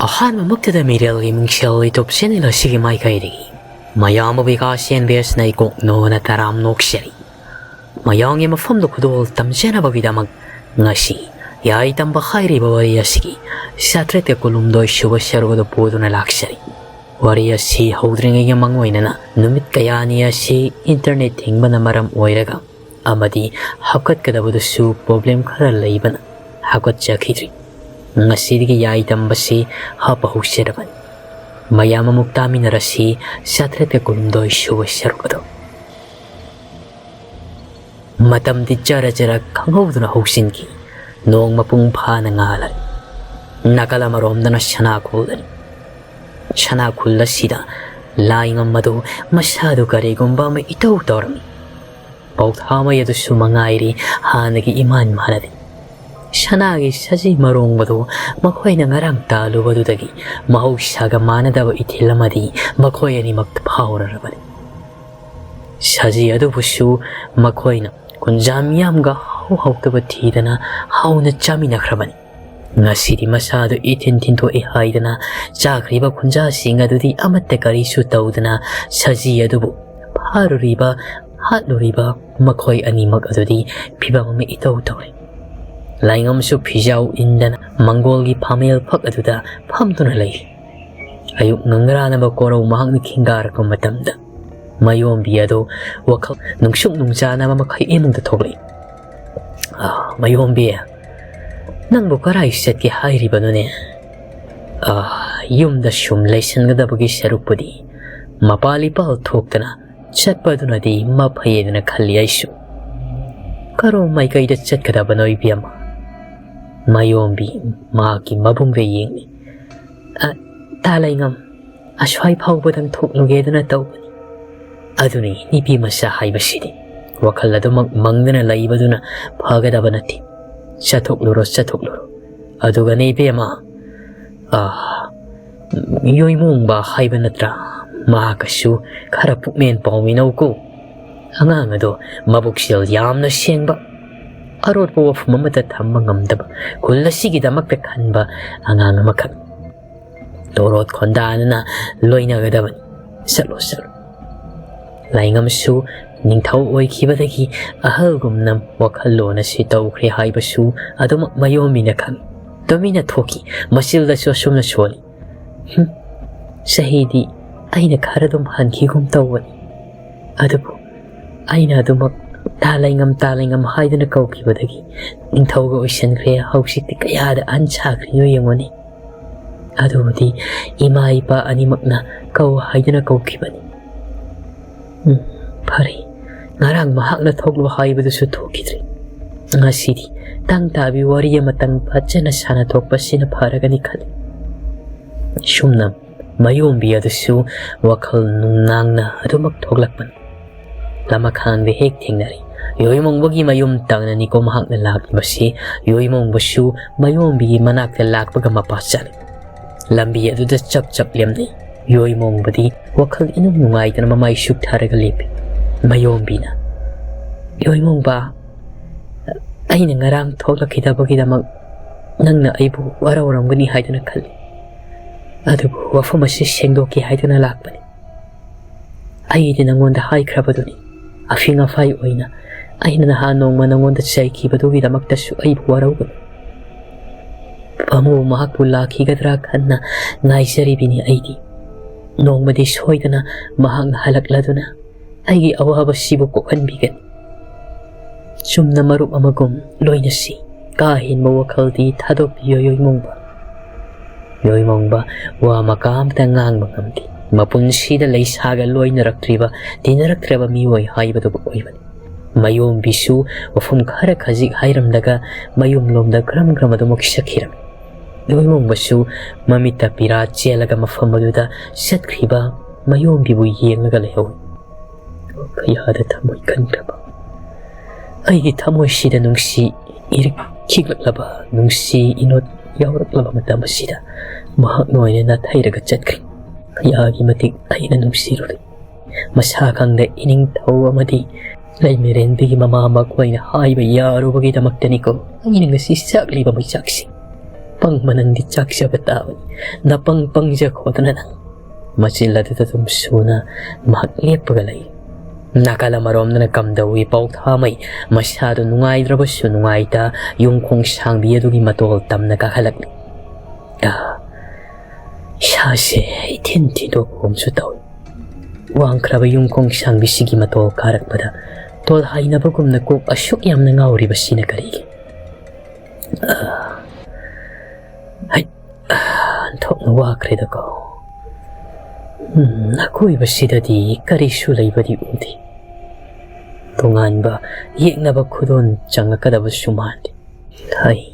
ꯑꯍꯥꯟꯕ ꯃꯛꯇꯗ ꯃꯤꯔꯦꯜꯒꯤ ꯃꯤꯡꯁꯦꯜ ꯂꯩꯇꯣꯞꯁꯤꯟꯅꯤꯜ ꯑꯁꯤꯒꯤ ꯃꯥꯏꯀꯩꯗꯒꯤ ꯃꯌꯥꯝꯕ ꯕꯤꯀꯥꯁ ꯌꯦꯟꯕꯦꯁꯅ ꯏꯀꯣꯛꯅꯣꯅ ꯇꯔꯥꯝ ꯅꯣꯛꯆꯔꯤ ꯃꯌꯥꯝꯒꯤ ꯃꯐꯝꯗ ꯈꯨꯗꯣꯜ ꯇꯝꯖꯅꯕꯒꯤꯗꯃꯛ ꯉꯁꯤ ꯌꯥꯏꯇꯝꯕ ꯍꯥꯏꯔꯤꯕ ꯋꯥꯔꯤ ꯑꯁꯤꯒꯤ 723 ꯁꯨꯕ ꯁꯔꯨꯛ ꯄꯨꯗꯨꯅ ꯂꯥꯛꯆꯔꯤ ꯋꯥꯔꯤ ꯑꯁꯤ ꯍꯧꯗ꯭ꯔꯤꯉꯩꯒꯤ ꯃꯥꯡꯑꯣꯏꯅꯅ ꯅꯨꯃꯤꯠ ꯀꯌꯥꯅꯤ ꯑꯁꯤ ꯏꯟꯇꯔꯅꯦꯠ ꯊꯤꯡꯕꯅ ꯃꯔꯝ ꯑꯣꯏꯔꯒ ꯑꯃꯗꯤ ꯍꯥꯞꯀꯠꯀꯗꯕꯗꯨꯁꯨ ꯄ꯭ꯔꯣꯕ꯭ꯂꯦꯝ ꯈꯔ ꯂꯩꯕꯅ ꯍꯥꯞꯀꯠꯆꯈꯤꯗ꯭ꯔꯤ ngasidige Yaitambasi hapa husirabani mayam amuk taminarasi 723 suba sarukado matamdi jara jara khanghoduna hausinki nong mapung phana ngalari nakala maromdana shana khulani shana khulasida laingam madu masadu karigumba ma itau tormi pauthama yadu sumangairi hanagi iman manadi Shanagi saji marong badu makoy na ngarang talo badu dagi mahussaga manadaba itilamadi makoy ani magpahurarabani saji adu busu makoy na kunjamiyamga hawtaba thidana hawna chaminakrabani ngasidi masadu itin tinto ihaidana chakriba kunja singa dudi amatte karisu tawdana saji adubu pharuriba hatluriba makoy ani mag adudi phibamame itau tawre Laingam su pijau indana Mongolgi pamel pak aduda pamtuna lay ayuk ngangrana ba koro mahang ni kingar ko matamda mayom biado wakal nungsuk nungsana ma makai imong tatogli mayom biya nang bukaray set ki hayri ba nune yum da shum laysan gada bagi sarupudi mapali pal thoktana chat pa duna di mapayedana khali aisu karo mai kai da chat kada banoi biyama Mayombi maki mabungve yengni talaingam ashwai phawbadang thoknugedana tawbani aduni nipi masa haibasidi wakal adumak mangdana laibaduna phagadaba nati chathokluro aduga nei bema yoimong ba haiba natra mahakasu khara pukmen pawminaw ko angang ado mabuksil yamna sengba arot po mamata thamang ngamdaba kullasigidamagta khanba angang amakak torot khondana na loinagadaban salo laingam su ningthau oikhibadagi ahalgumnam wakhallona si tawkhri haibasu adumak mayomina khang domina thoki masilda so sumna soli sahidi aina kharadum hankhigum tawani adubu aina adumak Talaingam haidana kaukibadagi ningthauga oisankre hausikti kayada anchakriyo yengoni adubudi ima ipa animakna kau haidana kaukibani phari ngarang mahakna thoklo haibadusu thokidri ngasidi tang tabi wari amatang phajana sana thokpasina pharagani khali shumna mayombi adusu wakhal nungnangna adumak thoklakpan lama khang de hek thingnari yoimong bagi mayum tangna ni ko mahak na laki basi yoimong basu mayom bi manak na lakpaga mapasal lambi adu da chap lemni yoimong badi wakal inong nungay na mamay suk tharaga lipi mayom bi na yoimong ba ay na ngarang thokla kita bagidamag nang na ay bu waraw gani hay na khali adu wafa masi sengdoki hay na lakpani ay din nangonda hay krabaduni afinga fay oina ay na nahanong manangonda say kibadugi damagtasu ay buwaraw ko pamu mahakpulaki gadrakhan na ngay saribini ay di nong madis hoy na mahang halaklado na ay giawa sibo ko kanbigan sum na marup amagom loy na si kahin mawakal di toubiyu yoimong ba wa makamta ngang magamdi mapunsida laysaga loy naraktriba dinarakraba miway haibado oiban mayom bisu wafum khara khazik hairamdaga mayum lomda gram ado mokisakhiram yoimong basu mamita pira chelaga mafamaduda satkriba mayom bibu yengaga lehaw kayada thamoi kankraba aigi thamoi sida nungsi irik khiglaba nungsi inot yawraklaba matamasida mahak noine na thairaga chatkri kayagi matik ay nanusiruri masakang na ining tawa madi lay merendi mamamakway na hayba yaro bagita magtaniko ang inang nasisakli ba may saksi pang manang di chaksya bataw na pang jakho na nang machila dito suna maglip pagalay nakala marom na nagkamdawi pauthamay masyado nungaydrabasyo nungayta yung kung siyang biyadugi matol tam nakakalagli siya itintido kong sutaw wang kraba yung kung siyang bisigi matol karak pada tol hay na bagum na kung asyok yam na ngawri ba sinakarigi ay antok na wakre da ko ako'y ba sida di karisulay ba di uti tungan ba yek na ba ko doon tiyang nakadabas sumandi ay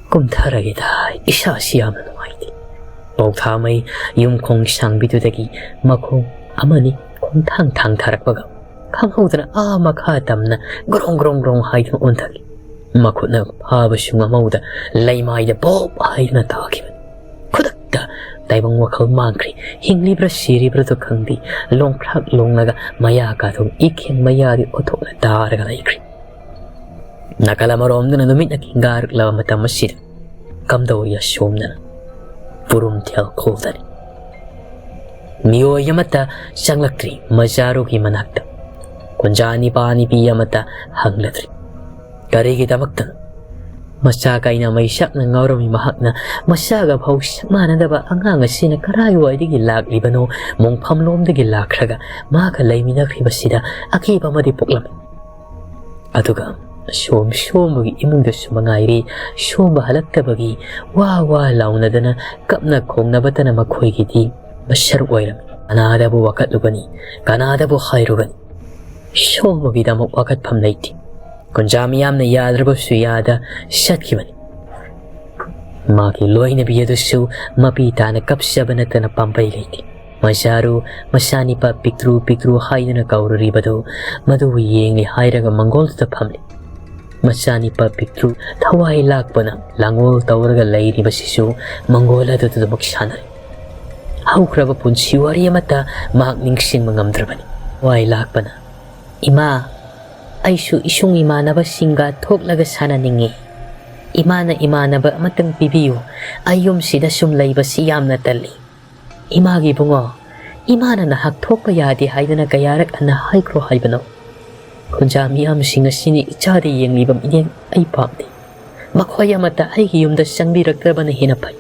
kumtara kita isa siya manumay di pauthamay yung kong siyang bitudagi mako amani kung tang tarak baga kang na makhatam na grong hay ng untagi makot na habas yung amawda laymay da bob hay na takiban kudakta taibang wakal mangkri hinglibra siribra to kangdi longkrak longlaga maya ka tong ikyang maya di otok na daraga na ikri nakalamarom na numit na kingarak lawa matamasid kamdaw ya syom na purum tiyal koldari niyo yamata siyang lakri majaro ki manakta kunjani pani piya mata hanglatri kari kita magtan masakay na may siyak na ngawrami mahak na masaga bhaw mana daba ang angasina karayo ay di gilag libano mong pamlom di gilakraga makalay minakriba sida Akiba madipok lamin atuga syom bagi imong da sumangayri syom bahalagta bagi wawa law na dana kapnag kong nabata na magkoy giti masyarway lamin kanada bu wakat lugani kanada bu khayrugani syom bagi damok wakat pamlayti kung jamiyam na yadraba suyada shatkibani maki loy na biyado su mapita na kapsyaban na pampaylayti masyaro masani pa pikru hay na nakaurari bado maduwiyeng ni hayraga manggol ta pamli masani pa pikru taway lakpa na langol tawraga layri basisu manggola to magsanay hawkraba pun siwari mata mahagningsing mangamdrabani way lakpa na ima Aisu isung imana ba singga thok laga sana ningi imana ba matang pibiyo ayum sida sumlay ba siyam na tali imagi bungo imana na hak thok pa yadi hayda na kayarak ana haykro haybano kunjami am singa sini ichari yeng libam ineng ay pamdi makoya mata ay giyumda siyang birakta ba na hinapay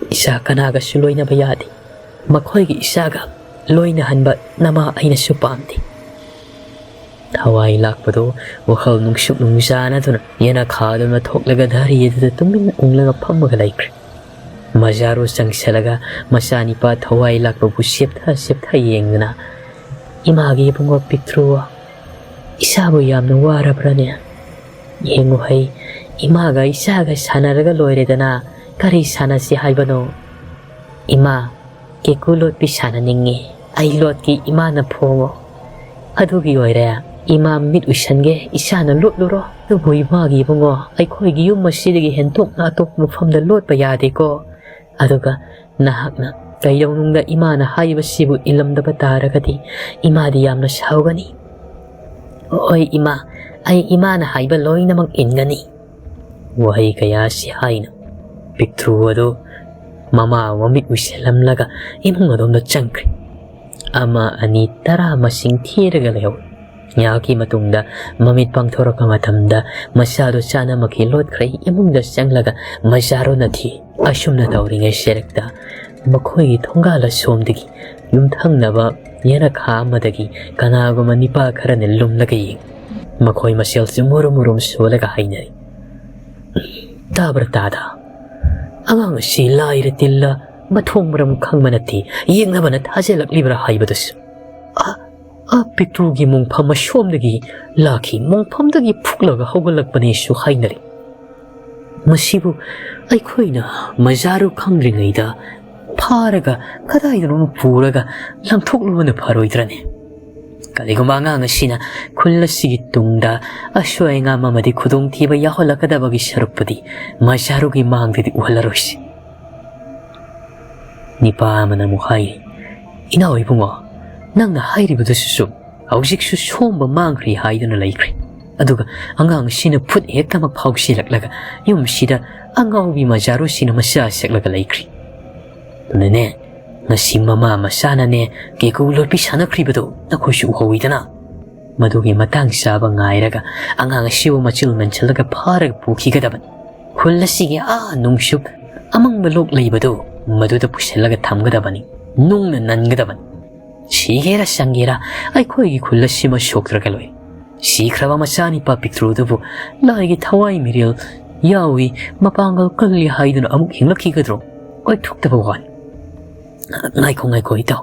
isa kanaga suloy na bayadi makoy gi isaga loy na hanba nama ay nasupamdi Hawaii lakpado wakal nungsyuk nungsana to na yana khadam na thoklaga dhari yedda tumin unglaga pammaga laikri majaro sang salaga masani pa Hawaii lakpa bu septha yengna imagi bungo pitruwa isabu yamna warabrane yengu hay imaga isaga sanaraga loiredana kari sanasi haibano ima kekulot pi sana ningi ay lot ki ima na pongo adugi oirea ima mit usange isana lot luro tubui magi bungo ay koi giyum masidigi hentok na atok mufamda lot pa yade ko aduga nahakna kayaw nung na ima na hayba sibu ilam da batara kati ima di yam na sawgani oy ima ay ima na hayba loy na mang ingani wahay kaya si hay na piktruwa do mama wamit usalam laga imong adom na changkri ama ani tara masing tiraga lew Nyaki matungda mamit pang thorok ang matamda masyado sana makilot kray imong da siyang laga masyaro na ti asyum na tawri ngay sirekta makoy tonggala somdagi yumthang na ba yana kamadagi kanago manipa karanil lumlagay makoy masyal sumurum sulaga haynay tabratada ang sila iratilla matong maram kang manati yeng na banat hasilak libra haybados pitrugi mong pamasyomdagi laki mong pamdagi puklaga hawgalagpani su haynari masibu ay koy na mazaro kang ringayda paraga kaday na nung puraga lamtukluwa na paroy drane kaligumanga nga sina kulla sigitungda asyoy nga mamadi kudong tiba yahola kadabagi sarupadi mazaro gi mangdidi uhalarosi ni paama na mukhay inaway bungo nang nahayribado susum awsik susum ba mangkri haydo na laikri aduga angang sina phut hektamak phausilaklaga yum sida angaubi majaru sina masa seklaga laikri tunane ngasi mama masana ne ke ko lorpi sanakri bado nakhosu hoidana madugi matang saba ngairaga angang siwo machil menchalaga pharag pukhi gadaban khullasiga nungshuk amang balok leibado maduda puselaga thamgadabani nungna nangadaban Sigera sangera ai khoi khullasi shoktraga loi sikraba masani pa pictrudubu laigi thawai miril yawi mapangal kalli haiduna amuk hinglakhi gadro oi thuktaba wan ngai ko itaw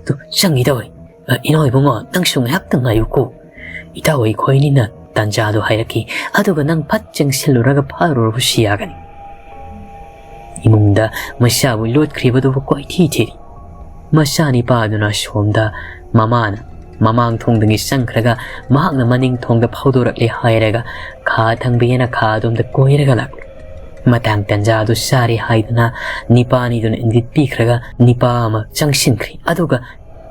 tu changi dawai inoi bungo nang sung hak tang ayu ko itaw ai khoi ni na tanja do hairaki aduga nang phat chang siluraga pharur bu siagani imungda masabu lot kribadu bu koi thi thi masani pa aduna shomda mamana mamang thongdangi sangkhraga mahakna maning thongda phaudorakle hairaga kha thangbena kha domda koiraga lak matang tanja du sari haidana nipani dun ingit pikhraga nipa ma changsinkhri aduga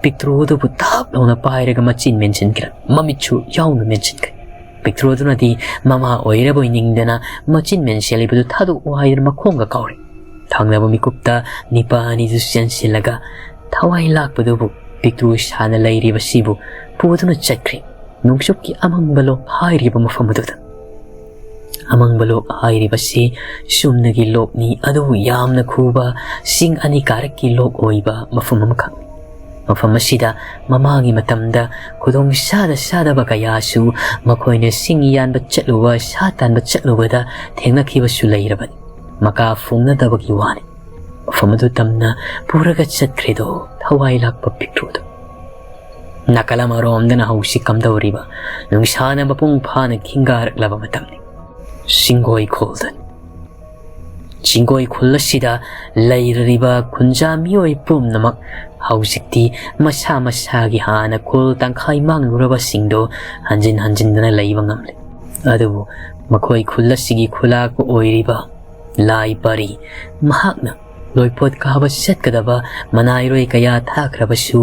pictro du butap lona pairaga machin mention kra mamichu yauna mention kra pictro du nadi mama oira boiningdana machin mention libu thadu wair makhonga kauri thangna bu mikupta nipani du sensilaga thawai lakpadu bu pictro shana lairi basibu puduna chakri nungshukki amangbalo hairiba mafamududa amangbalo hairi basi sumnagi lokni adu yamna khuba sing ani karaki lok oiba mafumam khang mafam asida mamangi matamda khudong sada bakayasu makoine sing yanba chatluwa satanba chatluwada thengnakiba su leirabani maka fungna dabagi wani mafamadu tamna puraga chatkredo thawai lakpa pictro Nakalama romdana hausi kamdawriba nungsana mapung phana kingarak matamni singoi kholdan singoi khollasida lairriba kunja mioi pumnamak hausikti masa gi hana khol tangkhai mangluraba singdo hanjin dana leiba ngamle adubu makhoi khollasigi khula ko oiriba lai pari mahakna loipot kahaba setkadaba manairoi kaya thakrabasu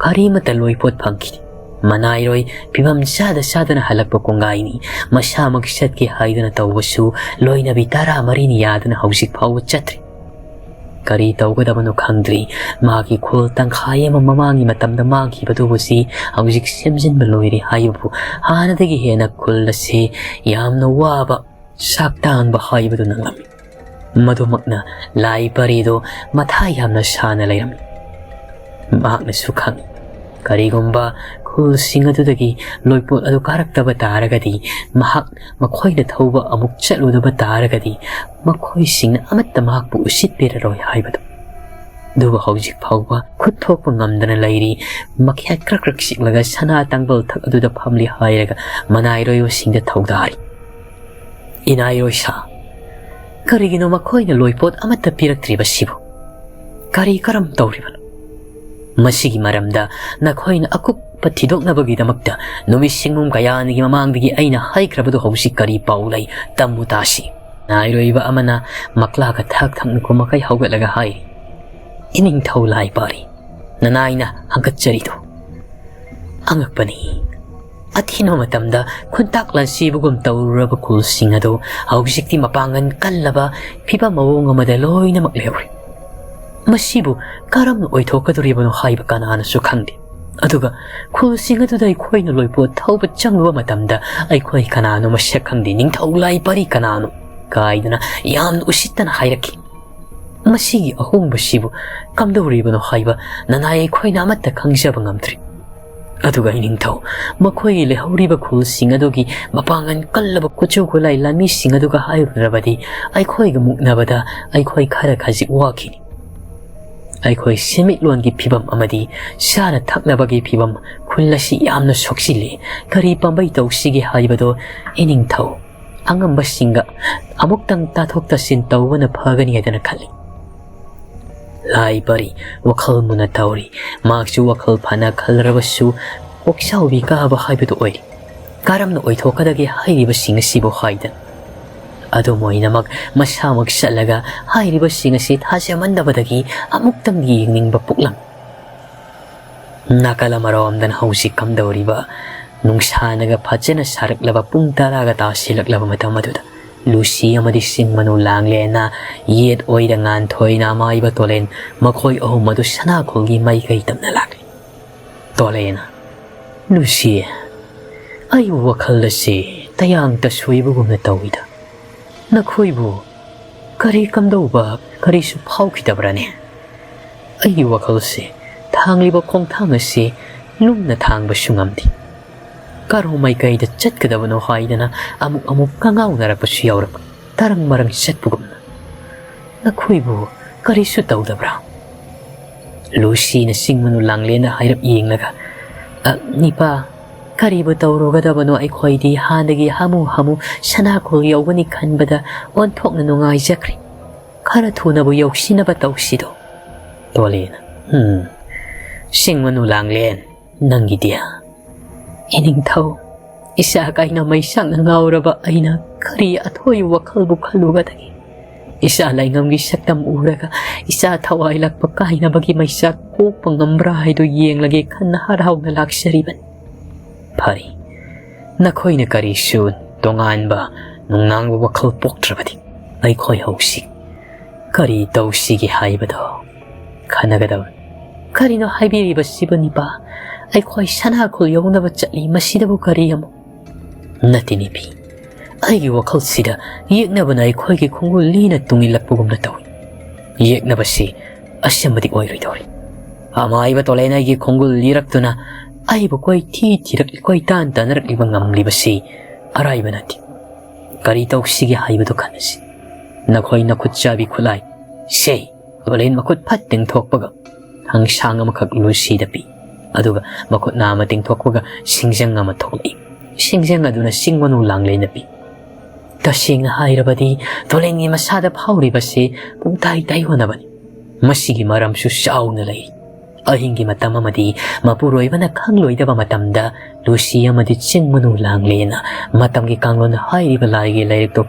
karimata loipot phangki manairoi pibam sadana halakpa kongaini masamag setki haidana tawbasu loina bitara marini yadana hausik phaw chatri kari tawgadabanu khangdri magi khol tangkhai mamangi matamda magi badubusi hausik semjin baloiri haibu hanadagi hena khullasi yamna waba saktang ba haibadu nangami madumakna lai parido matha yamna shana lairami mahakna sukhang karigumba khul singadudagi loipot adu karaktaba taragadi mahak makhoina thauba amuk chaludaba taragadi makhoi singna amatta mahakpu usitpiraroi haibadu duba hojik phauba khuthokpa ngamdana lairi makhya krak siklaga sana tangbal thak aduda phamli hairaga manairoyo singda thaudari inairoi sa karigino makhoina loipot amatta piraktriba sibu kari karam tawribano masigi maramda nakhoina akuk pathidoknabagi damakta numisingum kayanigi mamangdigi aina haikrabadu hausi kari paulai tamutasi nairoiba amana maklaga thaknu makai hawgalaga hai ining thaulai pari nanaina hangkacharido angakpani athino matamda khuntak lansibugum tawraba kulsing ado hausikti mapangan kallaba phiba mawong amada loina makleuri masibu karamno oithokaduribano haiba kanana su khangde aduga khulsing adu dai khoina loipo thauba changwa matamda ai khoi kanano masyak khangde ning thaulai pari kanano kaidana yam usitana hairaki masigi ahong basibu kamduribano haiba nanai khoina amatta khangjaba ngamtri aduga ining thau makhoi le hauriba khulsing adugi mapangan kallaba kuchu khulai lami sing aduga hairabadi ai khoi ga muknabada ai khoi khara khaji wakini aikhoi semitlon gi phibam amadi shana thaknabagi phibam khullasi yamna soksile kari pambai tawsigi haibado ining thau angamba singa amuktang tathokta sin tawwana phagani adana khali lai pari wakhal muna tawri makchu wakhal phana khalrabasu oksau bi ka ba haibado oi karamna oithokadagi haiba singa sibo haidan ado moinamak masamag salaga hairiba singasi thasamandabadagi amuktang yingning bapuklam nakala marawamdan hausi kamdawriba ꯅꯨꯡꯁꯥꯅꯒ ꯐꯖꯅ ꯁꯥꯔꯛꯂꯕ ꯄꯨꯡ 10ꯒ ꯇꯥꯁꯤꯜꯂꯛꯂꯕ ꯃꯇꯝ ꯑꯗꯨꯗ Lucy ꯑꯃꯗꯤ ꯆꯤꯡꯃꯅꯨꯂꯥꯡꯂꯦꯟꯅ ꯌꯦꯠ ꯑꯣꯏꯗ ꯉꯥꯟꯊꯣꯏꯅ ꯑꯃꯥꯏꯕ ꯇꯣꯂꯦꯟ ꯃꯈꯣꯏ ꯑꯍꯨꯝ ꯑꯗꯨ ꯁꯅꯥꯈꯣꯜꯒꯤ ꯃꯥꯏꯀꯩ ꯇꯝꯅ ꯂꯥꯛꯂꯤ꯫ ꯇꯣꯂꯦꯟꯅ ꯂꯨꯁꯤ ꯑꯩꯕꯨ ꯋꯥꯈꯜ ꯑꯁꯤ ꯇꯌꯥꯡ ꯇꯁꯣꯏꯕꯒꯨꯝꯅ ꯇꯧꯏꯗ ꯅꯈꯣꯏꯕꯨ ꯀꯔꯤ ꯀꯝꯗꯧꯕ ꯀꯔꯤꯁꯨ ꯐꯥꯎꯈꯤꯗꯕ꯭ꯔꯅꯦ? ꯑꯩꯒꯤ ꯋꯥꯈꯜꯁꯦ ꯊꯥꯡꯂꯤꯕ ꯈꯣꯡꯊꯥꯡ ꯑꯁꯤ ꯂꯨꯝꯅ ꯊꯥꯡꯕꯁꯨ ꯉꯝꯗꯦ꯫ ꯀꯔꯣꯝ ꯃꯥꯏꯀꯩꯗ ꯆꯠꯀꯗꯕꯅꯣ ꯍꯥꯏꯗꯅ ꯑꯃꯨꯛ ꯀꯉꯥꯎꯅꯔꯛꯄꯁꯨ ꯌꯥꯎꯔꯛ ꯇꯔꯪ ꯃꯔꯪ ꯆꯠꯄꯒꯨꯝꯅ ꯅꯈꯣꯏꯕꯨ ꯀꯔꯤꯁꯨ ꯇꯧꯗꯕ꯭ꯔꯥ? ꯂꯨꯁꯤꯅ ꯆꯤꯡꯃꯅꯨꯂꯥꯡꯂꯦꯟꯗ ꯍꯥꯏꯔꯞ ꯌꯦꯡꯂꯒ ꯅꯤꯄꯥ ꯀꯔꯤꯕꯨ ꯇꯧꯔꯨꯒꯗꯕꯅꯣ ꯑꯩꯈꯣꯏꯗꯤ ꯍꯥꯟꯅꯒꯤ ꯍꯥꯃꯨ ꯁꯅꯥꯈꯣꯜ ꯌꯧꯒꯅꯤ ꯈꯟꯕꯗ ꯑꯣꯟꯊꯣꯛꯅ ꯅꯨꯡꯉꯥꯏꯖꯈ꯭ꯔꯦ꯫ ꯈꯔ ꯊꯨꯅꯕꯨ ꯌꯧꯁꯤꯟꯅꯕ ꯇꯧꯁꯤꯗꯣ꯫ ꯇꯣꯂꯦꯟ ꯆꯤꯡꯃꯅꯨꯂꯥꯡꯂꯦꯟ ꯅꯪꯒꯤꯗꯤ ꯏꯅꯤꯡꯊꯧ ꯏꯁꯥ ꯀꯥꯏꯅ ꯃꯩꯁꯥꯛꯅ ꯉꯥꯎꯔꯕ ꯑꯩꯅ ꯀꯔꯤ ꯑꯊꯣꯏ ꯋꯥꯈꯜꯕꯨ ꯈꯜꯂꯨꯒꯗꯒꯦ? ꯏꯁꯥ ꯂꯩꯉꯝꯒꯤ ꯁꯛꯇꯝ ꯎꯔꯒ ꯏꯁꯥ ꯊꯋꯥꯏ ꯂꯥꯛꯄ ꯀꯥꯏꯅꯕꯒꯤ ꯃꯩꯁꯥꯛ ꯀꯣꯛꯄ ꯉꯝꯕ꯭ꯔꯥ ꯍꯥꯏꯗꯨ ꯌꯦꯡꯂꯒꯦ ꯈꯟꯅ ꯍꯔꯥꯎꯅ ꯂꯥꯛꯆꯔꯤꯕꯅꯤ꯫ ꯐꯔꯦ ꯅꯈꯣꯏꯅ ꯀꯔꯤꯁꯨ ꯇꯣꯉꯥꯟꯕ ꯅꯨꯡꯅꯥꯡꯕ ꯋꯥꯈꯜ ꯄꯣꯛꯇ꯭ꯔꯕꯗꯤ ꯑꯩꯈꯣꯏ ꯍꯧꯁꯤ ꯀꯔꯤ ꯇꯧꯁꯤꯒꯦ ꯍꯥꯏꯕꯗꯣ ꯈꯟꯅꯒꯗꯕꯅꯤ꯫ ꯀꯔꯤꯅꯣ ꯍꯥꯏꯕꯤꯔꯤꯕꯁꯤꯕꯨ ꯅꯤꯄꯥ? ꯑꯩꯈꯣꯏ ꯁꯅꯥꯈꯣꯜ ꯌꯧꯅꯕ ꯆꯠꯂꯤ ꯃꯁꯤꯗꯕꯨ ꯀꯔꯤ ꯑꯃꯨꯛ? ꯅꯠꯇꯦ ꯅꯤꯄꯤ ꯑꯩꯒꯤ ꯋꯥꯈꯜꯁꯤꯗ ꯌꯦꯛꯅꯕꯅ ꯑꯩꯈꯣꯏꯒꯤ ꯈꯣꯡꯒꯨꯜ ꯂꯤꯅ ꯇꯨꯡꯏꯜꯂꯛꯄꯒꯨꯝꯅ ꯇꯧꯏ꯫ ꯌꯦꯛꯅꯕꯁꯤ ꯑꯁꯦꯡꯕꯗꯤ ꯑꯣꯏꯔꯣꯏꯗꯧꯔꯤ꯫ ꯑꯃꯥꯏꯕ ꯇꯣꯂꯦꯟ ꯑꯩꯒꯤ ꯈꯣꯡꯒꯨꯜ ꯂꯤꯔꯛꯇꯨꯅ ꯑꯩꯕꯨ ꯀꯣꯏꯇꯥꯟ ꯇꯥꯟꯅꯔꯛꯂꯤꯕ ꯉꯝꯂꯤꯕꯁꯤ ꯑꯔꯥꯏꯕ ꯅꯠꯇꯦ꯫ ꯀꯔꯤ ꯇꯧꯁꯤꯒꯦ ꯍꯥꯏꯕꯗꯨ ꯈꯟꯅꯁꯤ꯫ ꯅꯈꯣꯏ ꯅꯈꯨꯠ ꯆꯥꯕꯤ ꯈꯨꯠꯂꯥꯏ ꯁꯦ ꯇꯣꯂꯦꯟ ꯃꯈꯨꯠ ꯐꯠ ꯇꯤꯡꯊꯣꯛꯄꯒ ꯍꯪꯁꯥꯡ ꯑꯃꯈꯛ ꯂꯨꯁꯤꯗ ꯄꯤ꯫ ꯑꯗꯨꯒ ꯃꯈꯨꯠ ꯅꯥꯝꯃ ꯇꯤꯡꯊꯣꯛꯄꯒ ꯁꯤꯡꯖꯪ ꯑꯃ ꯊꯣꯛꯂꯛꯏ꯫ ꯁꯤꯡꯖꯪ ꯑꯗꯨꯅ ꯆꯤꯡꯃꯅꯨꯂꯥꯡꯂꯦꯟꯗ ꯄꯤ꯫ ꯇꯁꯦꯡꯅ ꯍꯥꯏꯔꯕꯗꯤ ꯇꯣꯂꯦꯟꯒꯤ ꯃꯁꯥꯗ ꯐꯥꯎꯔꯤꯕꯁꯤ ꯄꯨꯡꯇꯥꯏ ꯇꯥꯏꯌꯣꯟꯅꯕꯅꯤ꯫ ꯃꯁꯤꯒꯤ ꯃꯔꯝꯁꯨ ꯆꯥꯎꯅ ꯂꯩ꯫ ꯑꯍꯤꯡꯒꯤ ꯃꯇꯝ ꯑꯃꯗꯤ ꯃꯄꯨꯔꯣꯏꯕꯅ ꯈꯪꯂꯣꯏꯗꯕ ꯃꯇꯝꯗ ꯂꯨꯁꯤ ꯑꯃꯗꯤ ꯆꯤꯡꯃꯅꯨꯂꯥꯡꯂꯦꯟꯅ ꯃꯇꯝꯒꯤ ꯀꯥꯡꯂꯣꯟ ꯍꯥꯏꯔꯤꯕ ꯂꯥꯏꯒꯤ ꯂꯥꯏꯔꯤꯛꯇꯨ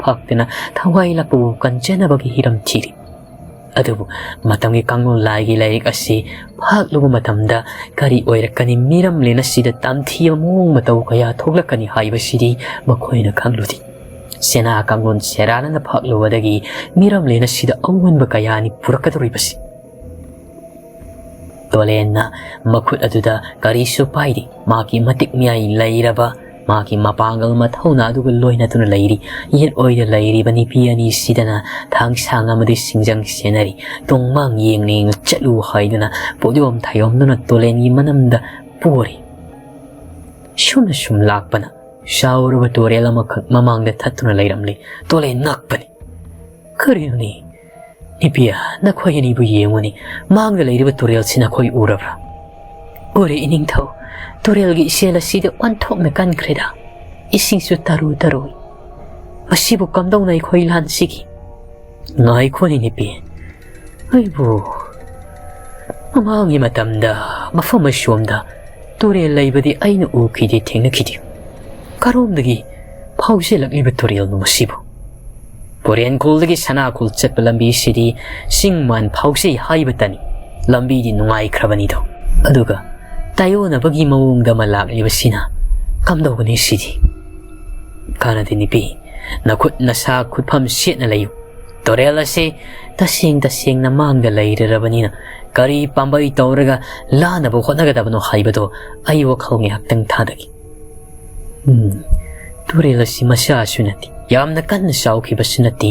ꯐꯥꯛꯇꯨꯅ ꯊꯋꯥꯏ ꯂꯥꯛꯄꯕꯨ ꯀꯟꯖꯅꯕꯒꯤ ꯍꯤꯔꯝ ꯊꯤꯔꯤ꯫ ꯑꯗꯨꯕꯨ ꯃꯇꯝꯒꯤ ꯀꯥꯡꯂꯣꯟ ꯂꯥꯏꯒꯤ ꯂꯥꯏꯔꯤꯛ ꯑꯁꯤ ꯐꯥꯛꯂꯨꯕ ꯃꯇꯝꯗ ꯀꯔꯤ ꯑꯣꯏꯔꯛꯀꯅꯤ ꯃꯤꯔꯝꯂꯦꯟ ꯑꯁꯤꯗ ꯇꯝꯊꯤꯕ ꯃꯑꯣꯡ ꯃꯇꯧ ꯀꯌꯥ ꯊꯣꯛꯂꯛꯀꯅꯤ ꯍꯥꯏꯕꯁꯤꯗꯤ ꯃꯈꯣꯏꯅ ꯈꯪꯂꯨꯗꯦ꯫ ꯁꯦꯅꯥ ꯀꯥꯡꯂꯣꯟ ꯁꯦꯔꯥꯟꯅꯅ ꯐꯥꯛꯂꯨꯕꯗꯒꯤ ꯃꯤꯔꯝꯂꯦꯟ ꯑꯁꯤꯗ ꯑꯑꯣꯟꯕ ꯀꯌꯥꯅꯤ ꯄꯨꯔꯛꯀꯗꯧꯔꯤꯕꯁꯤ꯫ ꯇꯣꯂꯦꯟꯅ ꯃꯈꯨꯠ ꯑꯗꯨꯗ ꯀꯔꯤꯁꯨ ꯄꯥꯏꯗꯦ꯫ ꯃꯥꯒꯤ ꯃꯇꯤꯛ ꯃꯌꯥꯏ ꯂꯩꯔꯕ ꯃꯥꯒꯤ ꯃꯄꯥꯡꯒꯜ ꯃꯊꯧꯅꯥ ꯑꯗꯨꯒ ꯂꯣꯏꯅꯗꯨꯅ ꯂꯩꯔꯤ꯫ ꯌꯦꯠ ꯑꯣꯏꯗ ꯂꯩꯔꯤꯕ ꯅꯨꯄꯤ ꯑꯅꯤꯁꯤꯗꯅ ꯊꯥꯡꯁꯥꯡ ꯑꯃꯗꯤ ꯁꯤꯡꯖꯪ ꯁꯦꯟꯅꯔꯤ꯫ ꯇꯣꯡꯃꯥꯡ ꯌꯦꯡ ꯆꯠꯂꯨ ꯍꯥꯏꯗꯨꯅ ꯄꯣꯠꯌꯣꯝ ꯊꯥꯌꯣꯝꯗꯨꯅ ꯇꯣꯂꯦꯟꯒꯤ ꯃꯅꯝꯗ ꯄꯣꯔꯤ꯫ ꯁꯨꯝ ꯂꯥꯛꯄꯅ ꯆꯥꯎꯔꯕ ꯇꯨꯔꯦꯜ ꯑꯃꯈꯛ ꯃꯃꯥꯡꯗ ꯊꯠꯇꯨꯅ ꯂꯩꯔꯝꯂꯤ꯫ ꯇꯣꯂꯦꯟ ꯉꯛꯄꯅꯤ꯫ ꯀꯔꯤꯅꯣꯅꯤ ꯅꯨꯄꯤ ꯅꯈꯣꯏ ꯑꯅꯤꯕꯨ ꯌꯦꯡꯉꯨꯅꯤ ꯃꯥꯡꯗ ꯂꯩꯔꯤꯕ ꯇꯨꯔꯦꯜꯁꯤ ꯅꯈꯣꯏ ꯎꯔꯕ꯭ꯔꯥ? ꯎꯔꯦ ꯏꯅꯤꯡꯊꯧ ꯇꯨꯔꯦꯜꯒꯤ ꯏꯆꯦꯜ ꯑꯁꯤꯗ ꯑꯣꯟꯊꯣꯛꯅ ꯀꯟꯈ꯭ꯔꯦꯗ꯫ ꯏꯁꯤꯡꯁꯨ ꯇꯔꯨꯏ꯫ ꯃꯁꯤꯕꯨ ꯀꯝꯗꯧꯅ ꯑꯩꯈꯣꯏ ꯂꯥꯟꯁꯤꯒꯦ? ꯉꯥꯏꯈꯣꯅꯤ ꯅꯨꯄꯤ ꯑꯩꯕꯨ ꯃꯃꯥꯡꯒꯤ ꯃꯇꯝꯗ ꯃꯐꯝ ꯑꯁꯣꯝꯗ ꯇꯨꯔꯦꯜ ꯂꯩꯕꯗꯤ ꯑꯩꯅ ꯎꯈꯤꯗꯦ ꯊꯦꯡꯅꯈꯤꯗꯦ꯫ ꯀꯔꯣꯝꯗꯒꯤ ꯐꯥꯎꯖꯤꯜꯂꯛꯂꯤꯕ ꯇꯨꯔꯦꯜꯅꯣ ꯃꯁꯤꯕꯨ? ꯄꯣꯔꯦꯟꯈꯣꯜꯗꯒꯤ ꯁꯅꯥꯈꯣꯜ ꯆꯠꯄ ꯂꯝꯕꯤꯁꯤꯗꯤ ꯆꯤꯡꯃꯥꯟ ꯐꯥꯎꯖꯩ ꯍꯥꯏꯕꯇꯅꯤ꯫ ꯂꯝꯕꯤꯗꯤ ꯅꯨꯡꯉꯥꯏꯈ꯭ꯔꯕꯅꯤꯗꯣ꯫ ꯑꯗꯨꯒ ꯇꯥꯏꯌꯣꯟꯅꯕꯒꯤ ꯃꯑꯣꯡꯗ ꯑꯃ ꯂꯥꯛꯂꯤꯕꯁꯤꯅ ꯀꯝꯗꯧꯒꯅꯤ ꯁꯤꯗꯤ? ꯀꯥꯟꯅꯗꯦ ꯅꯨꯄꯤ ꯅꯈꯨꯠ ꯅꯁꯥ ꯈꯨꯠꯐꯝ ꯁꯦꯠꯅ ꯂꯩꯌꯨ꯫ ꯇꯨꯔꯦꯜ ꯑꯁꯤ ꯇꯁꯦꯡꯅ ꯃꯥꯡꯗ ꯂꯩꯔꯕꯅꯤꯅ ꯀꯔꯤ ꯄꯥꯝꯕꯩ ꯇꯧꯔꯒ ꯂꯥꯟꯅꯕ ꯍꯣꯠꯅꯒꯗꯕꯅꯣ ꯍꯥꯏꯕꯗꯣ ꯑꯩ ꯋꯥꯈꯜ ꯉꯥꯏꯍꯥꯛꯇꯪ ꯊꯥꯗꯒꯦ꯫ ꯇꯨꯔꯦꯜ ꯑꯁꯤ ꯃꯆꯥꯁꯨ ꯅꯠꯇꯦ ꯌꯥꯝꯅ ꯀꯟꯅ ꯆꯥꯎꯈꯤꯕꯁꯨ ꯅꯠꯇꯦ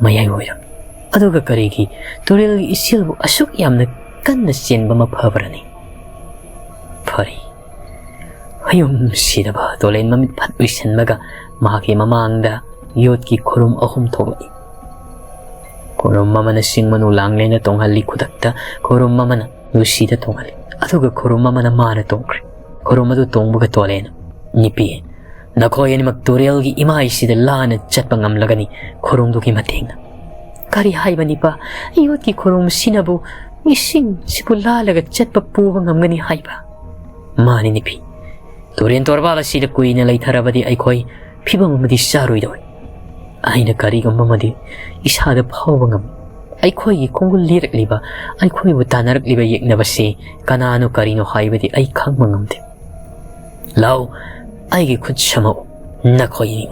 ꯃꯌꯥꯏ ꯑꯣꯏꯔꯝ꯫ ꯑꯗꯨꯒ ꯀꯔꯤꯒꯤ ꯇꯨꯔꯦꯜꯒꯤ ꯏꯆꯦꯜꯕꯨ ꯑꯁꯨꯛ ꯌꯥꯝꯅ ꯀꯟꯅ ꯆꯦꯟꯕ ꯑꯃ ꯐꯕ꯭ꯔꯅꯤ? ꯐꯔꯦ ꯍꯌꯨꯝꯁꯤꯗꯕ ꯇꯣꯂꯦꯟ ꯃꯃꯤꯠ ꯐꯠ ꯎꯏꯁꯟꯕꯒ ꯃꯍꯥꯛꯀꯤ ꯃꯃꯥꯡꯗ ꯌꯣꯠꯀꯤ ꯈꯨꯔꯨꯝ 3 ꯊꯣꯛꯂꯛꯏ꯫ ꯈꯨꯔꯨꯝ ꯑꯃꯅ ꯆꯤꯡꯃꯅꯨꯂꯥꯡꯂꯦꯟꯗ ꯇꯣꯡꯍꯜꯂꯤ ꯈꯨꯗꯛꯇ ꯈꯨꯔꯨꯝ ꯑꯃꯅ ꯂꯨꯁꯤꯗ ꯇꯣꯡꯍꯜꯂꯤ꯫ ꯑꯗꯨꯒ ꯈꯨꯔꯨꯝ ꯑꯃꯅ ꯃꯥꯅ ꯇꯣꯡꯈ꯭ꯔꯦ꯫ ꯈꯨꯔꯨꯝ ꯑꯗꯨ ꯇꯣꯡꯕꯒ ꯇꯣꯂꯦꯟꯅ ꯅꯨꯄꯤ ꯅꯈꯣꯏ ꯑꯅꯤꯃꯛ ꯇꯨꯔꯦꯜꯒꯤ ꯏꯃꯥꯏꯁꯤꯗ ꯂꯥꯟꯅ ꯆꯠꯄ ꯉꯝꯂꯒꯅꯤ ꯈꯨꯔꯨꯝꯗꯨꯒꯤ ꯃꯇꯦꯡꯅ꯫ ꯀꯔꯤ ꯍꯥꯏꯕ ꯅꯤꯄꯥ? ꯌꯣꯠꯀꯤ ꯈꯨꯔꯨꯝꯁꯤꯅꯕꯨ ꯏꯁꯤꯡꯁꯤꯕꯨ ꯂꯥꯜꯂꯒ ꯆꯠꯄ ꯄꯨꯕ ꯉꯝꯒꯅꯤ ꯍꯥꯏꯕ? ꯃꯥꯅꯤ ꯅꯨꯄꯤ ꯇꯨꯔꯦꯟ ꯇꯣꯔꯕꯥꯜ ꯑꯁꯤꯗ ꯀꯨꯏꯅ ꯂꯩꯊꯔꯕꯗꯤ ꯑꯩꯈꯣꯏ ꯐꯤꯕꯝ ꯑꯃꯗꯤ ꯆꯥꯔꯣꯏꯗꯧꯔꯤ꯫ ꯑꯩꯅ ꯀꯔꯤꯒꯨꯝꯕ ꯑꯃꯗꯤ ꯏꯁꯥꯗ ꯐꯥꯎꯕ ꯉꯝꯃꯤ꯫ ꯑꯩꯈꯣꯏꯒꯤ ꯈꯣꯡꯒꯨꯜ ꯂꯤꯔꯛꯂꯤꯕ ꯑꯩꯈꯣꯏꯕꯨ ꯇꯥꯟꯅꯔꯛꯂꯤꯕ ꯌꯦꯛꯅꯕꯁꯤ ꯀꯅꯥꯅꯣ ꯀꯔꯤꯅꯣ ꯍꯥꯏꯕꯗꯤ ꯑꯩ ꯈꯪꯕ ꯉꯝꯗꯦ꯫ lau ai gi khut chamo na khoi ni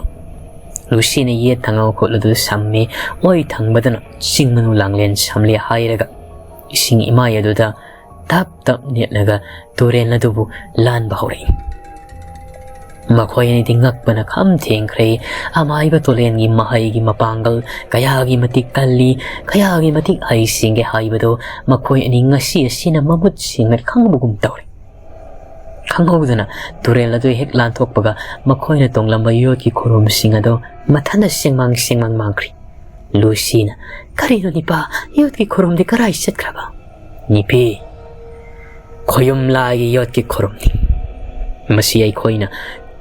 Lucy na ye thangau ko lu samme oi thangbadana ChingmanuLanglen samle hairaga ising ima yaduda tap tap netlaga turen ladubu lan bahori makhoi ni tingak bana kham thengkhre amai ba tolen gi mahai gi mapangal kaya gi matik kalli kaya gi matik hai singe haibado makhoi ani ngasi asina mamut singa khangbugum tawri khanghodana turen ladu hek lan thokpaga makhoi na tonglamba yot ki khorom singado mathana singmang mangkri Lucy na kari no nipa yot ki khorom de karai set kraba nipi khoyum lai yot ki khorom ni masi ai khoina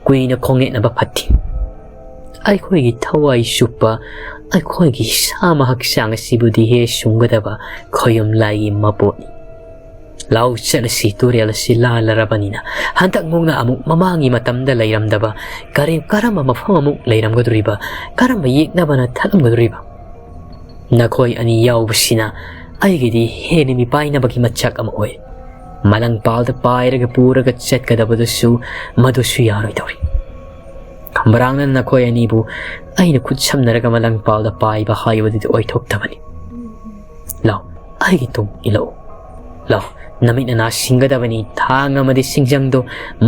kuina konge na ba phatti ai khoi gi thawai supa ai khoi gi sama hak sang sibudi he sungada ba khoyum lai maponi lau chana si turiala si la larabanina hantak ngong na amuk mamangi matamda layram daba kare karama mafam amuk layram goduriba karama yek na bana thalam goduriba nakhoi ani yaw basina ai gidi he ni mi paina bagi machak am oi malang palda pairaga puraga chet kadabadu su madu su yaroi tawri kambarang na nakhoi ani bu aina khut samnaraga malang palda pai ba haibadi oi thok tabani lau ai gi tum ilo lau namit na singgadabani thang amadi singjangdo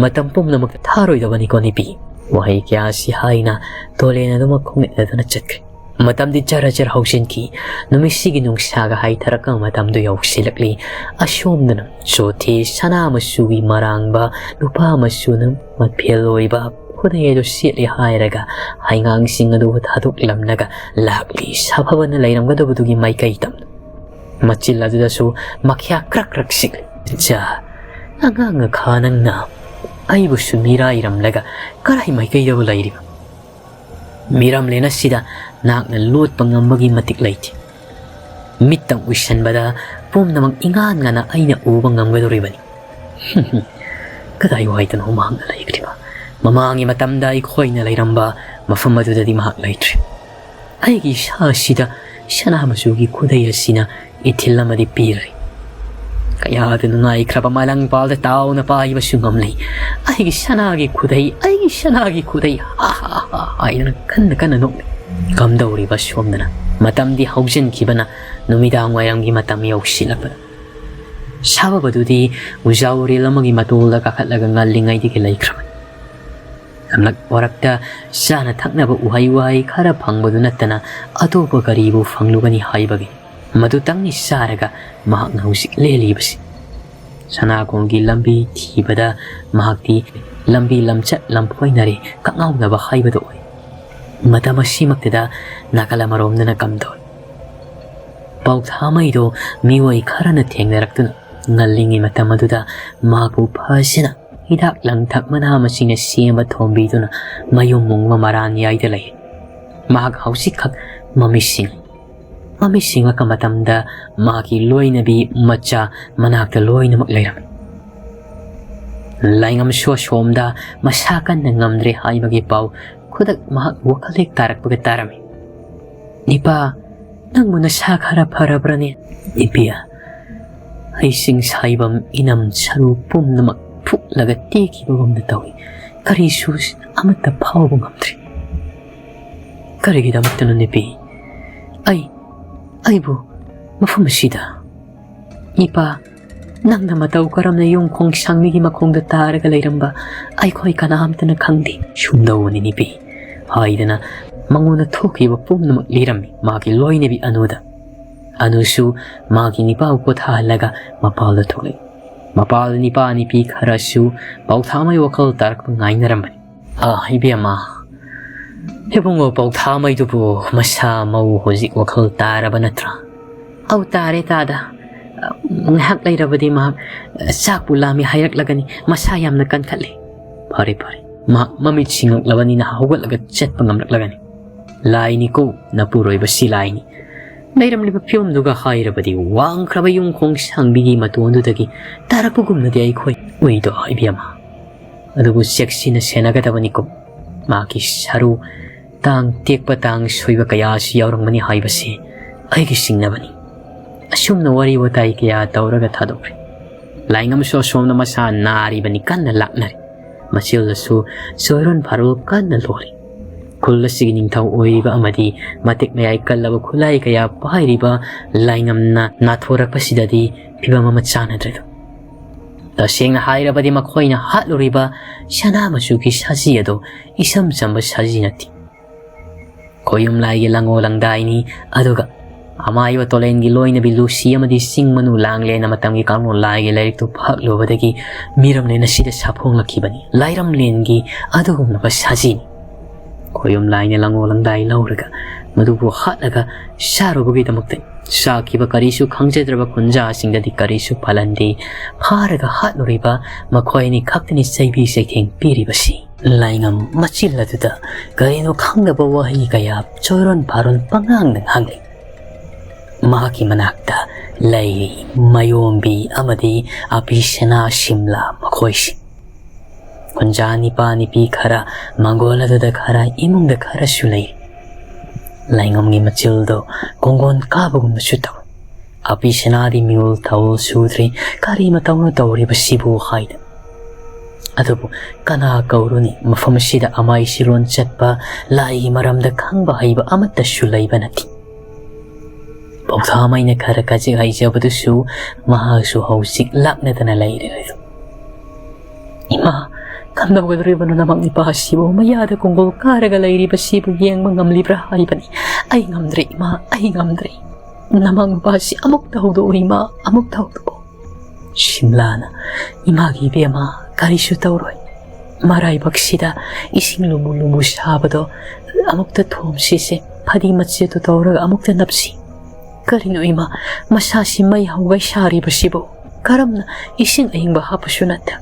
matampum namak tharoi dabani ko ni pi wahai kya si haina tolena duma khongit na chatkri matam di chara hausin ki numisigi nung saga hai tharakang matam do yausilakli ashom na chothi sana masugi marangba nupa masunam matpheloi ba khudai do siali hairaga haingang singadu thaduk lamnaga lakli sabhawana lairamga do budugi maikai tam machilla dudasu makhya krak krak sik cha angang khanang na aibu sumira iramlaga karai maikai do lairi miram lena sida nak na lot pangambagi matik laiti mitang uisan bada pum namang ingan nga na aina ubang ngamgadoribani kadai waitan humang na laikri ba mamangi matamda ikhoy na lairamba mafamadu da di mahak laitri ay gi sida sana masugi kudai asina itilamadi piri kaya adun na ikraba malang balda tao na pahi basungam lai ay gi sanagi kudai ha ha ha ay na kan no kamdauri ba shomdana matam di haujin kibana numidang wayang gi matam yausilapa sababadu di ujauri lamagi matula kakatlaga ngalingai di kilaikraman amlak warakta sana thakna ba uhai khara phangbadu natana atopa garibu phanglugani haibagi madu tangni saraga mahak na husik lelibasi sana kongi lambi thibada mahakti lambi lamchat lampoinari kangau na ba haibadu oi matamasi magtida nakalamarom na nakamdol pau thamai do miwai khara na thengnaraktu ngalingi matamaduda maku phasina hidak lang thakmana masina siama thombiduna mayumung mamaran yaidalai mahak hausikhak mamising akamatamda maki loinabi macha manakta loinamak layram laingam shomda masakan na ngamdre haibagi pau kudak mahak wakalik tarak pagatarami nipa nang muna sakara parabrani nipiya ay sing saibam inam saru pum namak puk lagati kibagam na tawi karisus amata pawabong amdre karigida magtano nipi ay bu mafamasida nipa nang namataw karam na yung kong sangmigi makongda taraga layramba ay ko'y kanahamta na kangdi sumdaw ni nipi haidana manguna thoki ba pum na maglirami maki loy nebi anuda anusu maki nipa ukot halaga mapala thoki mapala nipa nipi kharasu pau thamai wakal tarak pangai narambani ibiyama hebungo pau thamai dubu masa mau hozik wakal taraba natra au tare tada ngahak layrabadi mahak sakpu lami hayak lagani masayam na kankali pare mamit singak labani na huwag lagat chat pangamlak lagani laini ko napuroy ba si laini layram liba piyom duga hayrabadi wang kraba yung kong sangbigi matuondo dagi tarapugum na di ay koy uido ibiyama adugo seksi na senagadabani ko maki saru tang tikpa tang soyba kaya siyawrang mani haybasi ay gising na bani asum na wari watay kaya tawraga thadokri laingam so som na masa nari bani kan na laknari ꯃꯆꯤꯜꯗꯁꯨ ꯁꯣꯏꯔꯣꯟ ꯐꯥꯔꯣꯜ ꯀꯟꯅ ꯂꯣꯜꯂꯤ ꯈꯨꯜ ꯑꯁꯤꯒꯤ ꯅꯤꯡꯊꯧ ꯑꯣꯏꯔꯤꯕ ꯑꯃꯗꯤ ꯃꯇꯤꯛ ꯃꯌꯥꯏ ꯀꯜꯂꯕ ꯈꯨꯠꯂꯥꯏ ꯀꯌꯥ ꯄꯥꯏꯔꯤꯕ ꯂꯥꯏꯉꯝꯅ ꯅꯥꯊꯣꯔꯛꯄꯁꯤꯗꯗꯤ ꯐꯤꯕꯝ ꯑꯃ ꯆꯥꯟꯅꯗ꯭ꯔꯦꯗꯣ ꯇꯁꯦꯡꯅ ꯍꯥꯏꯔꯕꯗꯤ ꯃꯈꯣꯏꯅ ꯍꯥꯠꯂꯨꯔꯤꯕ ꯁꯅꯥ ꯃꯆꯨꯒꯤ ꯁꯖꯤ ꯑꯗꯣ ꯏꯁꯝ ꯆꯝꯕ ꯁꯖꯤ ꯅꯠꯇꯦ ꯈꯣꯌꯨꯝ ꯂꯥꯏꯒꯤ ꯂꯪꯉꯣ ꯂꯪꯗꯥꯏꯅꯤ ꯑꯗꯨꯒ ꯑꯃꯥꯏꯕ ꯇꯣꯂꯦꯟꯒꯤ ꯂꯣꯏꯅꯕꯤ ꯂꯨꯁꯤ ꯑꯃꯗꯤ ꯆꯤꯡꯃꯅꯨꯂꯥꯡꯂꯦꯟꯅ ꯃꯇꯝꯒꯤ ꯀꯥꯡꯂꯣꯟ ꯂꯥꯏꯒꯤ ꯂꯥꯏꯔꯤꯛꯇꯨ ꯐꯥꯛꯂꯨꯕꯗꯒꯤ ꯃꯤꯔꯝꯂꯦꯟ ꯑꯁꯤꯗ ꯁꯥꯐꯣꯡꯂꯛꯈꯤꯕꯅꯤ ꯂꯥꯏꯔꯝꯂꯦꯟꯒꯤ ꯑꯗꯨꯒꯨꯝꯂꯕ ꯁꯖꯤꯅꯤ ꯈꯣꯌꯨꯝ ꯂꯥꯏꯅ ꯂꯪꯉꯣ ꯂꯪꯗꯥꯏ ꯂꯧꯔꯒ ꯃꯗꯨꯕꯨ ꯍꯥꯠꯂꯒ ꯆꯥꯔꯨꯕꯒꯤꯗꯃꯛꯇ ꯆꯥꯈꯤꯕ ꯀꯔꯤꯁꯨ ꯈꯪꯖꯗ꯭ꯔꯕ ꯈꯨꯟꯖꯥꯁꯤꯡꯗꯗꯤ ꯀꯔꯤꯁꯨ ꯐꯜꯍꯟꯗꯦ ꯐꯥꯔꯒ ꯍꯥꯠꯂꯨꯔꯤba ꯃꯈꯣꯏꯅꯤ ꯈꯛꯇꯅꯤ ꯆꯩꯕꯤ ꯆꯩꯊꯦꯡ ꯄꯤꯔꯤꯕꯁꯤ ꯂꯥꯏꯉꯝ ꯃꯆꯤꯜ ꯑꯗꯨꯗ ꯀꯔꯤꯅꯣ ꯈꯪꯗꯕ ꯋꯥꯍꯩ ꯀꯌꯥ ꯆꯣꯏꯔꯣꯟ ꯐꯥꯔꯣꯟ ꯄꯪꯉꯥꯡꯗ ꯉꯥꯡꯂꯤ ꯃꯍꯥꯛꯀꯤ ꯃꯅꯥꯛꯇ ꯂꯩꯔꯤ ꯃꯌꯣꯝꯕꯤ ꯑꯃꯗꯤ ꯑꯄꯤꯁꯅꯥ ꯁꯤꯝꯂꯥ ꯃꯈꯣꯏꯁꯤ ꯈꯨꯟꯖꯥ ꯅꯤꯄꯥ ꯅꯤꯄꯤ ꯈꯔ ꯃꯪꯒꯣꯜ ꯑꯗꯨꯗ ꯈꯔ ꯏꯃꯨꯡꯗ ꯈꯔꯁꯨ ꯂꯩꯔꯤ ꯂꯥꯏꯉꯝꯒꯤ ꯃꯆꯤꯜꯗꯣ ꯀꯣꯡꯒꯣꯟ ꯀꯥꯕꯒꯨꯝꯕꯁꯨ ꯇꯧꯏ ꯑꯄꯤꯁꯅꯥꯗꯤ ꯃꯤꯎꯜ ꯊꯧ ꯁꯨꯗ꯭ꯔꯤ ꯀꯔꯤ ꯃꯇꯧꯅ ꯇꯧꯔꯤꯕꯁꯤꯕꯨ ꯍꯥꯏꯗꯅ ꯑꯗꯨꯕꯨ ꯀꯅꯥ ꯀꯧꯔꯨꯅꯤ ꯃꯐꯝ ꯑꯁꯤꯗ ꯑꯃꯥꯏ ꯁꯤꯔꯣꯟ ꯆꯠꯄ ꯂꯥꯏꯒꯤ ꯃꯔꯝꯗ ꯈꯪꯕ ꯍꯩꯕ ꯑꯃꯠꯇꯁꯨ ꯂꯩꯕ ꯅꯠꯇꯦ ꯄꯧꯊꯥꯃꯩꯅ ꯈꯔ ꯈꯖꯤꯛ ꯍꯩꯖꯕꯗꯨꯁꯨ ꯃꯍꯥꯛꯁꯨ ꯍꯧꯖꯤꯛ ꯂꯥꯛꯅꯗꯅ ꯂꯩꯔꯤꯕꯗꯨ ꯏꯃꯥ ꯀꯝꯗꯧꯒꯗꯧꯔꯤꯕꯅꯣ ꯅꯃꯛ ꯅꯤꯄꯥꯁꯤꯕꯨ ꯃꯌꯥꯗ ꯀꯣꯡꯒꯣꯜ ꯀꯥꯔꯒ ꯂꯩꯔꯤꯕꯁꯤꯕꯨ ꯌꯦꯡꯕ ꯉꯝꯂꯤꯕ꯭ꯔꯥ ꯍꯥꯏꯕꯅꯤ ꯑꯩ ꯉꯝꯗ꯭ꯔꯦ ꯏꯃꯥ ꯑꯩ ꯉꯝꯗ꯭ꯔꯦ ꯅꯃꯛ ꯅꯤꯄꯥꯁꯤ ꯑꯃꯨꯛꯇ ꯍꯧꯗꯣꯛꯎ ꯏꯃꯥ ꯑꯃꯨꯛꯇ ꯍꯧꯗꯣꯛꯎ ꯁꯤꯝꯂꯥꯅ ꯏꯃꯥꯒꯤ ꯏꯕꯦꯝꯃ ꯀꯔꯤꯁꯨ ꯇꯧꯔꯣꯏ ꯃꯔꯥꯏꯕꯛꯁꯤꯗ ꯏꯁꯤꯡ ꯂꯨꯝꯕꯨ ꯂꯨꯝꯕꯨ ꯁꯥꯕꯗꯣ ꯑꯃꯨꯛꯇ ꯊꯣꯝꯁꯤꯁꯦ ꯐꯗꯤ ꯃꯆꯦꯠꯇꯨ ꯇꯧꯔꯒ ꯑꯃꯨꯛꯇ ꯅꯞꯁꯤ ꯀꯔꯤꯅꯣ ꯏꯃꯥ ꯃꯁꯥꯁꯤ ꯃꯩ ꯍꯧꯒꯩ ꯁꯥꯔꯤꯕꯁꯤꯕꯨ ꯀꯔꯝꯅ ꯏꯁꯤꯡ ꯑꯏꯪꯕ ꯍꯥꯞꯄꯁꯨ ꯅꯠꯇꯦ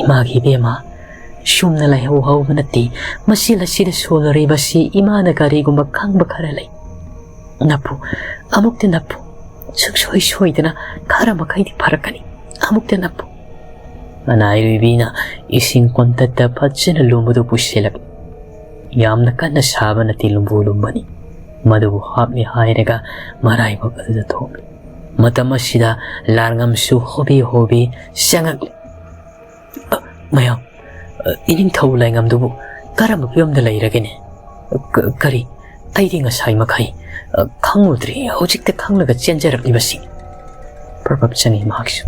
ꯏꯃꯥꯒꯤ ꯏꯕꯦꯝꯃ ꯁꯨꯝꯅ ꯂꯩꯍꯧ ꯍꯧꯕ ꯅꯠꯇꯦ ꯃꯆꯤꯜ ꯑꯁꯤꯗ ꯁꯣꯜꯂꯔꯤꯕꯁꯤ ꯏꯃꯥꯅ ꯀꯔꯤꯒꯨꯝꯕ ꯈꯪꯕ ꯈꯔ ꯂꯩ ꯅꯞꯄꯨ ꯑꯃꯨꯛꯇ ꯅꯞꯄꯨ ꯁꯨꯡꯁꯣꯏ ꯁꯣꯏꯗꯅ ꯈꯔ ꯃꯈꯩꯗꯤ ꯐꯔꯛꯀꯅꯤ ꯑꯃꯨꯛꯇ ꯅꯞꯄꯨ ꯃꯅꯥꯏꯔꯨꯏꯕꯤꯅ ꯏꯁꯤꯡ ꯀꯣꯟꯇꯠꯇ ꯐꯖꯅ ꯂꯨꯝꯕꯗꯨ ꯄꯨꯁꯤꯜꯂꯛꯏ ꯌꯥꯝꯅ ꯀꯟꯅ ꯁꯥꯕ ꯅꯠꯇꯦ ꯂꯨꯝꯕꯨ ꯂꯨꯝꯕꯅꯤ ꯃꯗꯨꯕꯨ ꯍꯥꯞꯂꯤ ꯍꯥꯏꯔꯒ ꯃꯔꯥꯏꯕꯛ ꯑꯗꯨꯗ ꯊꯣꯝꯂꯤ ꯃꯇꯝ ꯑꯁꯤꯗ ꯂꯥꯔꯉꯝꯁꯨ ꯍꯣꯕꯤ ꯍꯣꯕꯤ ꯆꯪꯉꯛꯂꯤ ꯃꯌꯥꯝ ꯏꯅꯤꯡꯊꯧ ꯂꯥꯏꯉꯝꯗꯨꯕꯨ ꯀꯔꯝꯕ ꯐꯤꯕꯝꯗ ꯂꯩꯔꯒꯦꯅꯦ ꯀꯔꯤ ꯑꯩꯗꯤ ꯉꯁꯥꯏ ꯃꯈꯩ ꯈꯪꯉꯨꯗ꯭ꯔꯤ ꯍꯧꯖꯤꯛꯇ ꯈꯪꯂꯒ ꯆꯦꯟꯖꯔꯛꯂꯤꯕꯁꯤ ꯄ꯭ꯔꯚꯞ ꯆꯪꯉꯤ ꯃꯍꯥꯛꯁꯨ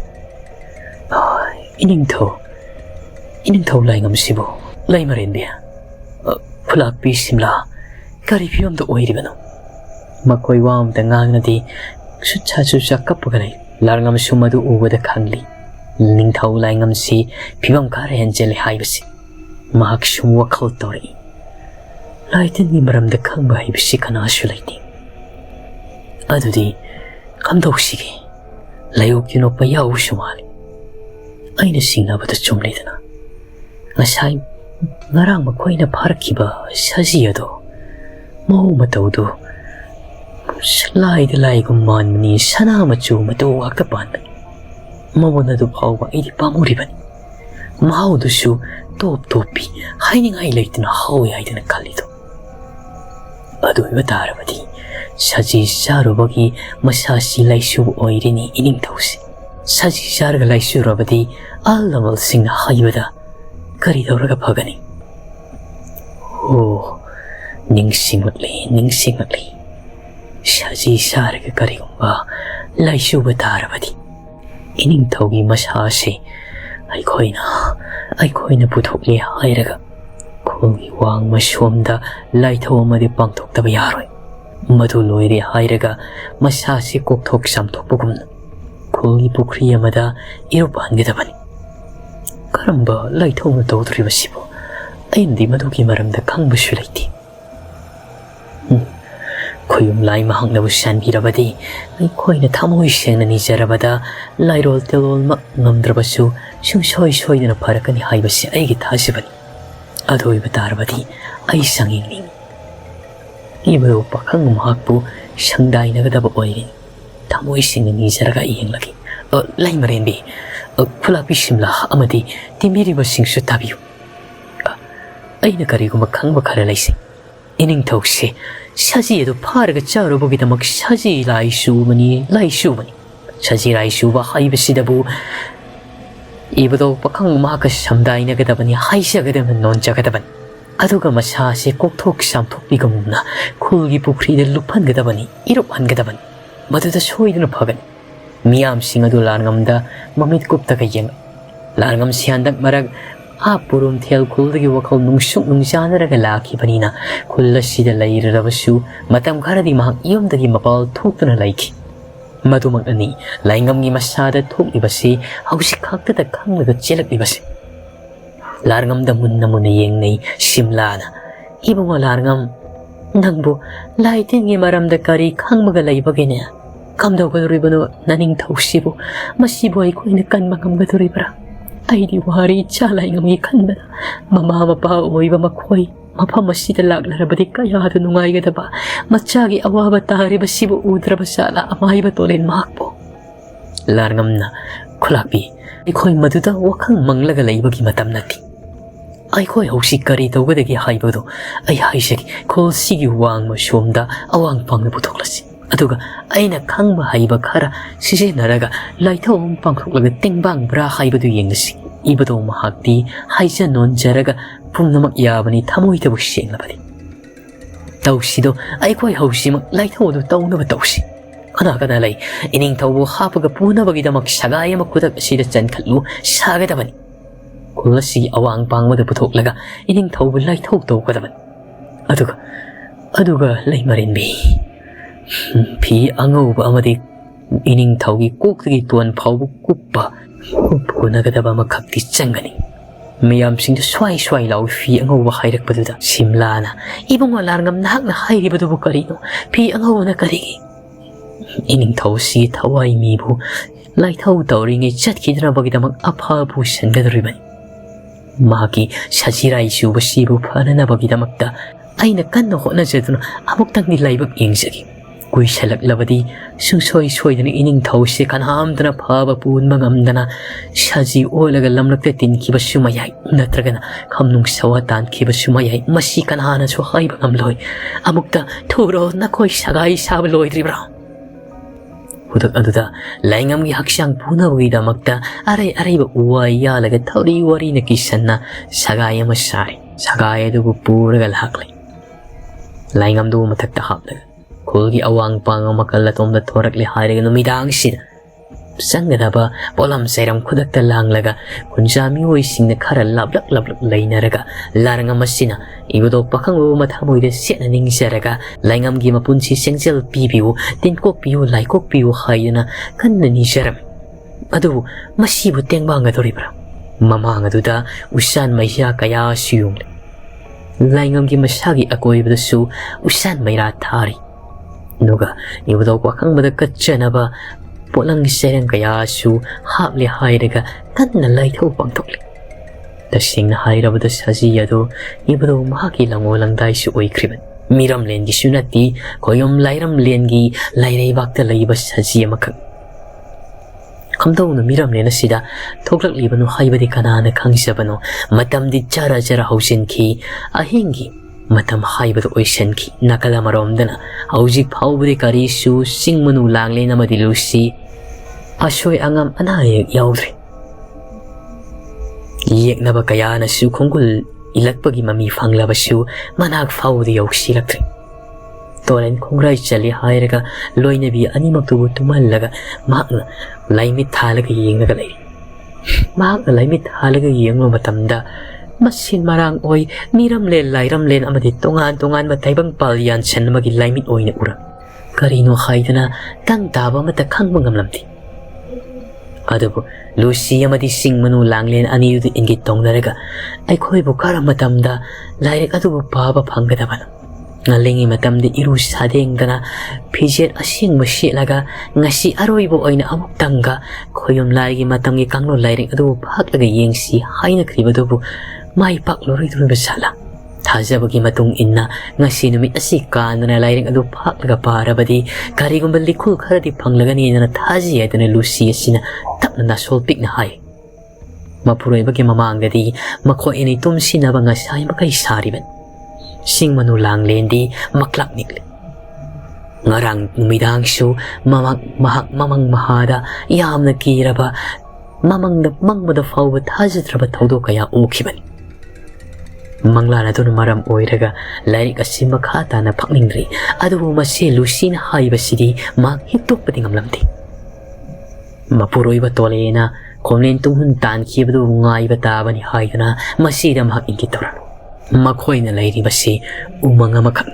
이닝ꯊꯧ ꯂꯥꯏꯉꯝꯁꯤꯕꯨ ꯂꯩꯃꯔꯦꯟꯕꯤ ꯈꯨꯂꯥꯛꯄꯤ ꯁꯤꯝꯂꯥ ꯀꯔꯤ ꯐꯤꯕꯝꯗ ꯑꯣꯏꯔꯤꯕꯅꯣ ꯃꯈꯣꯏ ꯋꯥ ꯑꯃꯇ ꯉꯥꯡꯅꯗꯦ ꯁꯨꯠꯆꯥ ꯀꯞꯄꯒ ꯂꯩ ꯂꯥꯔꯉꯝꯁꯨ ꯃꯗꯨ ꯎꯕꯗ ꯈꯪꯂꯤ ꯅꯤꯡꯊꯧ ꯂꯥꯏꯉꯝꯁꯤ ꯐꯤꯕꯝ ꯈꯔ ꯍꯦꯟꯖꯜꯂꯦ ꯍꯥꯏꯕꯁꯤ ꯃꯍꯥꯛꯁꯨ ꯋꯥꯈꯜ ꯇꯧꯔꯛꯏ ꯂꯥꯏꯇꯤꯟꯒꯤ ꯃꯔꯝꯗ ꯈꯪꯕ ꯍꯩꯕꯁꯤ ꯀꯅꯥꯁꯨ ꯂꯩꯇꯦ ꯑꯗꯨꯗꯤ ꯀꯝꯗꯧꯁꯤꯒꯦ ꯂꯥꯏꯑꯣꯛ ꯌꯨꯅꯣꯛꯄ ꯌꯥꯎꯕꯁꯨ ꯃꯥꯜꯂꯤ ꯑꯩꯅ ꯆꯤꯡꯅꯕꯗ ꯆꯨꯝꯂꯤꯗꯅ ꯉꯁꯥꯏ ꯉꯔꯥꯡ ꯃꯈꯣꯏꯅ ꯐꯥꯔꯛꯈꯤꯕ ꯁꯖꯤ ꯑꯗꯣ ꯃꯑꯣꯡ ꯃꯇꯧꯗꯨ ꯂꯥꯏꯗ ꯂꯥꯏꯒꯨꯝ ꯃꯥꯟꯕꯅꯤ ꯁꯅꯥ ꯃꯆꯨ ꯃꯇꯧ ꯉꯥꯛꯇ ꯄꯥꯟꯕꯅꯤ ꯃꯃꯣꯟ ꯑꯗꯨ ꯐꯥꯎꯕ ꯑꯩꯗꯤ ꯄꯥꯝꯃꯨꯔꯤꯕꯅꯤ ꯃꯍꯥꯎꯗꯨꯁꯨ ꯇꯣꯞ ꯇꯣꯞꯄꯤ ꯍꯥꯏꯅꯤꯡꯉꯥꯏ ꯂꯩꯇꯅ ꯍꯥꯎꯋꯤ ꯍꯥꯏꯗꯅ ꯈꯜꯂꯤꯗꯣ ꯑꯗꯨ ꯑꯣꯏꯕ ꯇꯥꯔꯕꯗꯤ ꯁꯖꯤ ꯆꯥꯔꯨꯕꯒꯤ ꯃꯁꯥꯁꯤ ꯂꯥꯏꯁꯨꯕ ꯑꯣꯏꯔꯤꯅꯤ ꯏꯅꯤꯡꯊꯧꯁꯤ ꯁꯖꯤ ꯆꯥꯔꯒ ꯂꯥꯏꯁꯨꯔꯕꯗꯤ ꯑꯍꯜ ꯂꯃꯟꯁꯤꯡꯅ ꯍꯥꯏꯕꯗ ꯀꯔꯤ ꯇꯧꯔꯒ ꯐꯒꯅꯤ ꯅꯤꯡꯁꯤꯡꯂꯛꯂꯤ ꯁꯖꯤ ꯆꯥꯔꯒ ꯀꯔꯤꯒꯨꯝꯕ ꯂꯥꯏꯁꯨꯕ ꯇꯥꯔꯕꯗꯤ 이닝ꯊꯧꯒꯤ ꯃꯁꯥꯁꯤ ꯑꯩꯈꯣꯏꯅ ꯄꯨꯊꯣꯛꯂꯦ ꯍꯥꯏꯔꯒ ꯈꯨꯜꯒꯤ ꯋꯥꯡꯃ ꯁꯣꯝꯗ ꯂꯥꯏꯊꯧ ꯑꯃꯗꯤ ꯄꯥꯡꯊꯣꯛꯇꯕ ꯌꯥꯔꯣꯏ ꯃꯗꯨ ꯂꯣꯏꯔꯦ ꯍꯥꯏꯔꯒ ꯃꯁꯥꯁꯤ ꯀꯣꯛꯊꯣꯛ ꯆꯥꯝꯊꯣꯛꯄꯒꯨꯝꯅ ꯈꯨꯜꯒꯤ ꯄꯨꯈ꯭ꯔꯤ ꯑꯃꯗ ꯏꯔꯨꯞꯍꯟꯒꯗꯕꯅꯤ ꯀꯔꯝꯕ ꯂꯥꯏꯊꯧꯅ ꯇꯧꯗꯣꯔꯤꯕꯁꯤꯕꯨ ꯑꯩꯅꯗꯤ ꯃꯗꯨꯒꯤ ꯃꯔꯝꯗ ꯈꯪꯕꯁꯨ ꯂꯩꯇꯦ ꯈꯨꯌꯨꯝ ꯂꯥꯏ ꯃꯍꯥꯛꯅꯕꯨ ꯁꯥꯟꯕꯤꯔꯕꯗꯤ ꯑꯩꯈꯣꯏꯅ ꯊꯃꯣꯏ ꯁꯦꯡꯅ ꯅꯤꯖꯔꯕꯗ ꯂꯥꯏꯔꯣꯜ ꯇꯦꯂꯣꯜꯃꯛ ꯉꯝꯗ꯭ꯔꯕꯁꯨ ꯁꯨꯡꯁꯣꯏ ꯁꯣꯏꯗꯅ ꯐꯔꯛꯀꯅꯤ ꯍꯥꯏꯕꯁꯤ ꯑꯩꯒꯤ ꯊꯥꯖꯕꯅꯤ ꯑꯗꯨ ꯑꯣꯏꯕ ꯇꯥꯔꯕꯗꯤ ꯑꯩ ꯁꯪꯌꯦꯡꯅꯤꯡꯉꯤ ꯏꯕꯗꯨ ꯄꯥꯈꯪ ꯃꯍꯥꯛꯄꯨ ꯁꯪꯗꯥꯏꯅꯒꯗꯕ ꯑꯣꯏꯔꯤ ꯊꯃꯣꯏ ꯁꯦꯡꯅ ꯅꯤꯖꯔꯒ ꯌꯦꯡꯂꯒꯦ ꯂꯩꯃꯔꯦꯟꯕꯤ ꯈꯨꯂꯥꯛꯄꯤ ꯁꯤꯝꯂꯥ ꯑꯃꯗꯤ ꯇꯤꯟꯕꯤꯔꯤꯕꯁꯤꯡꯁꯨ ꯇꯥꯕꯤꯌꯨ ꯑꯩꯅ ꯀꯔꯤꯒꯨꯝꯕ ꯈꯪꯕ ꯈꯔ ꯂꯩꯁꯤ 이닝ꯊꯧꯁꯤ ꯁꯖꯤ ꯑꯗꯨ ꯐꯥꯔꯒ ꯆꯥꯔꯨꯕꯒꯤꯗꯃꯛ ꯁꯖꯤ ꯂꯥꯏꯁꯨꯕꯅꯤ ꯁꯖꯤ ꯂꯥꯏꯁꯨꯕ ꯍꯥꯏꯕꯁꯤꯗꯕꯨ Ibado pakang maka samday na kadabani haisya kadaman non jagadaban. Aduga masase koktok samtok bigamuna kulgi pukri de lupan kadabani irupan kadaban. Maduda soiduna pagan. Miyam singadu larngamda mamit kupta kayeng. Larngam siyandak marag purum tel kuldagi wakal nungsuk nungsanaraga laki banina kulla sida lairarabasu matam karadi mahak iyomdagi mapal thuktuna laiki. Madumang ani laingam gi masada thuklibasi hausik khakta khanglaga chelaklibasi. Larngam da munna munna yengnei simlana ibunga larngam nangbu laitin gi maramda kari khangmaga laibagene kamdawgadoribano naning thausibu masibu ai koina kanmangamgadoribra aidi wari chalaingam gi khanbada mama mapa oiba makhoi mafam asida laglarabadi kayada nungaigadaba machagi awaba taribasibu udrabasala amaiba tolen makpo larngamna khulakbi ikoi maduda wakhang manglaga laibagi matam nati aikoi hausi kari tawgadagi haibado ai haisagi kol sigi wangma shomda awang pangna putoklasi aduga aina khangba haiba khara sise naraga laithom pangthoklaga tingbang bra haibadu yengnasi ibado mahakti haisa non jaraga pumnamak yabani thamoi tabu senglabadi tausido aikoi hausimak laithodu tawnaba tausi kana lai ining tawbu hapaga punabagi damak sagayama kudak sida chankhallu sagadabani kulasi awang pangmada puthoklaga ining tawbu laithok tawkadaban aduga laimarinbi pi angauba amadi ining tawgi koktagi tuan phawbu kuppa kunagadaba makhakti changani Miyam sing the swai lau fi angau wa khairak paduda simlana ibung larngam nak na hairi badu bukarino fi angau na karigi ining thausi thawai mi bu lai thau tawringe chat kidra bagidamang apha bu sangadriban maki sajirai su basi bu phanana bagidamakta aina kanna hona jaduna amuktang ni laibak yengsagi kui salak labadi susoi soidana ining thausi kanhamdana phaba pun mangamdana saji olaga lamlakte tin kibasu mayai natragana khamnung sawatan kibasu mayai masi kanhana so haiba ngamloi amukta thuro nakoi sagai sabloi dribra hudak aduda laingam gi haksang puna wida makta arai ba uwai ya laga thori wari na kisanna sagai masai sagai du puraga laklai laingam du mathakta haplaga kulgi awang pang makallatom da thorak le haire numidang sida sangadaba polam sairam khudakta langlaga kunjami oi singna khara lablak lainaraga laranga masina ibudo pakhangu mathamoi de sena ningsaraga laingam gi mapunsi sengjel pibiu tinkok piu laikok piu hayana kanna ni sharam adu masibu tengbanga doribra mamanga duda usan maisya kaya siung laingam gi masagi akoi badasu usan maira thari nuga ibado wakang bada kachanaba polang serang kaya su hapli hairaga kanna laitho pangtokli tasingna hairabada sajiyado ibado mahaki langolang dai su oikriban miram lengi sunati koyom lairam lengi lairei bakta laiba sajiya makak kamdawna miram lena sida thoklak libanu haibadi kanana khangsabano matam di jara hausin ki ahingi matam haibadu oisanki nakala maromdana haujik phawbudi kari su ChingmanuLanglen amadi lusi asoi angam anayak yaudre yeknaba kayana su khongul ilakpagi mami fanglaba su manak phawdi yausilaktre tolen khongrai chali hairaga loinabi animaktubu tumallaga makna laimit thalaga yengnaga lai makna laimit thalaga yengno matamda masin marang oi miram len lairam len amadi tongan mataibang palyan chan magi laimit oi na ura karino haidana tang taba mata khangba ngamlamti adabu lusi amadi ChingmanuLanglen aniudu ingit tongnaraga aikhoi bu kara matamda lairek adu baba phanggadabana ngalingi matamde iru sadengdana pijet asing masilaga ngasi aroibo oina amuktanga khoyom laigi matamgi kanglo lairek adu phaklaga yengsi haina kribadubu mai pak lori tu besala thajabagi matung inna ngasi numit asi kanana laireng adu phaklaga parabadi karigum likhul kharadi phanglagani na thaji adana lusi asina tapna nasol pikna hai mapuroi bagi mamangadi makho ini tumsi na banga sai makai sariban ChingmanuLanglen di maklak nikle ngarang numidang su mamang mahada yamna kiraba mamangda mangbada fawba thajadraba thawdok kaya ukibani manglan aduna maram oiraga lairik asi makha tana phakningri adubu masi Lucina haibasidi ma hitokpadi ngamlamdi mapuroiba tolena komlen tunghun tan khibadu ngaiba tabani haidana masida mahak inkitora makhoina lairibasi umanga makhak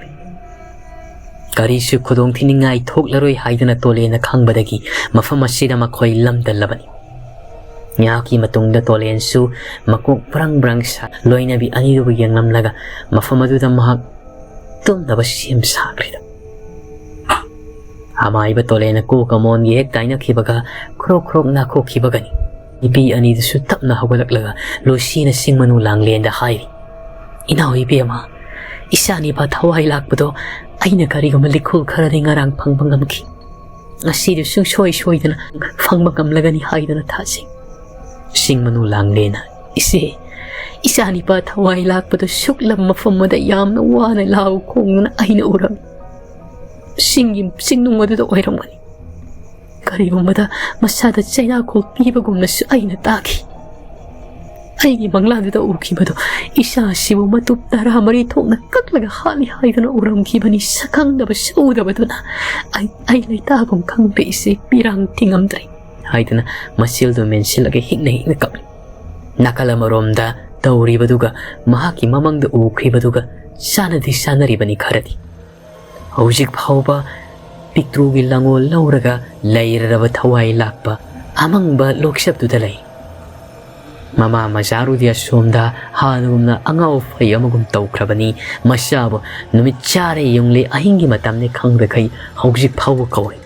karisu khudong thiningai thoklaroi haidana tolena khangbadagi mafam asida makhoi lamdallabani nyaki matungda tolensu makok brang sa loina bi ani do yanglam laga mafamadu da mahak tum da basim sakrida amai ba tolena ko kamon ye taina khibaga krok na ko khibagani ipi ani su tapna hawalak laga Lucina ChingmanuLanglen da hai ina ipi ama isani ba thawai lakpado aina kari ga malikul khara ngarang phangbangam ki ngasi du sung shoi dana phangbangam lagani haidana thasi ChingmanuLanglen isani pa thawai lakpado suklam mafamada yamna wana law kongna aina uram singnung madu oiramgani karigumada masada chaina ko pibagumna su aina taki aigi manglanda ukibado isa sibu matup tara mari thokna kaklaga hali haidana uramkibani sakangdaba sudabaduna ai laita bum khangbe ise pirang tingamdai haidana masil do mensilaga hikna kap nakala maromda tawribaduga mahaki mamangda ukhibaduga sanaribani kharadi hojik phauba pitrugi langol lauraga lairaba thawai lakpa amangba lokshabduda lai mama majaru dia somda hanumna angau fai amagum tawkrabani masabo numit chare yungle ahingi matamne khangbe khai hojik phauba kawai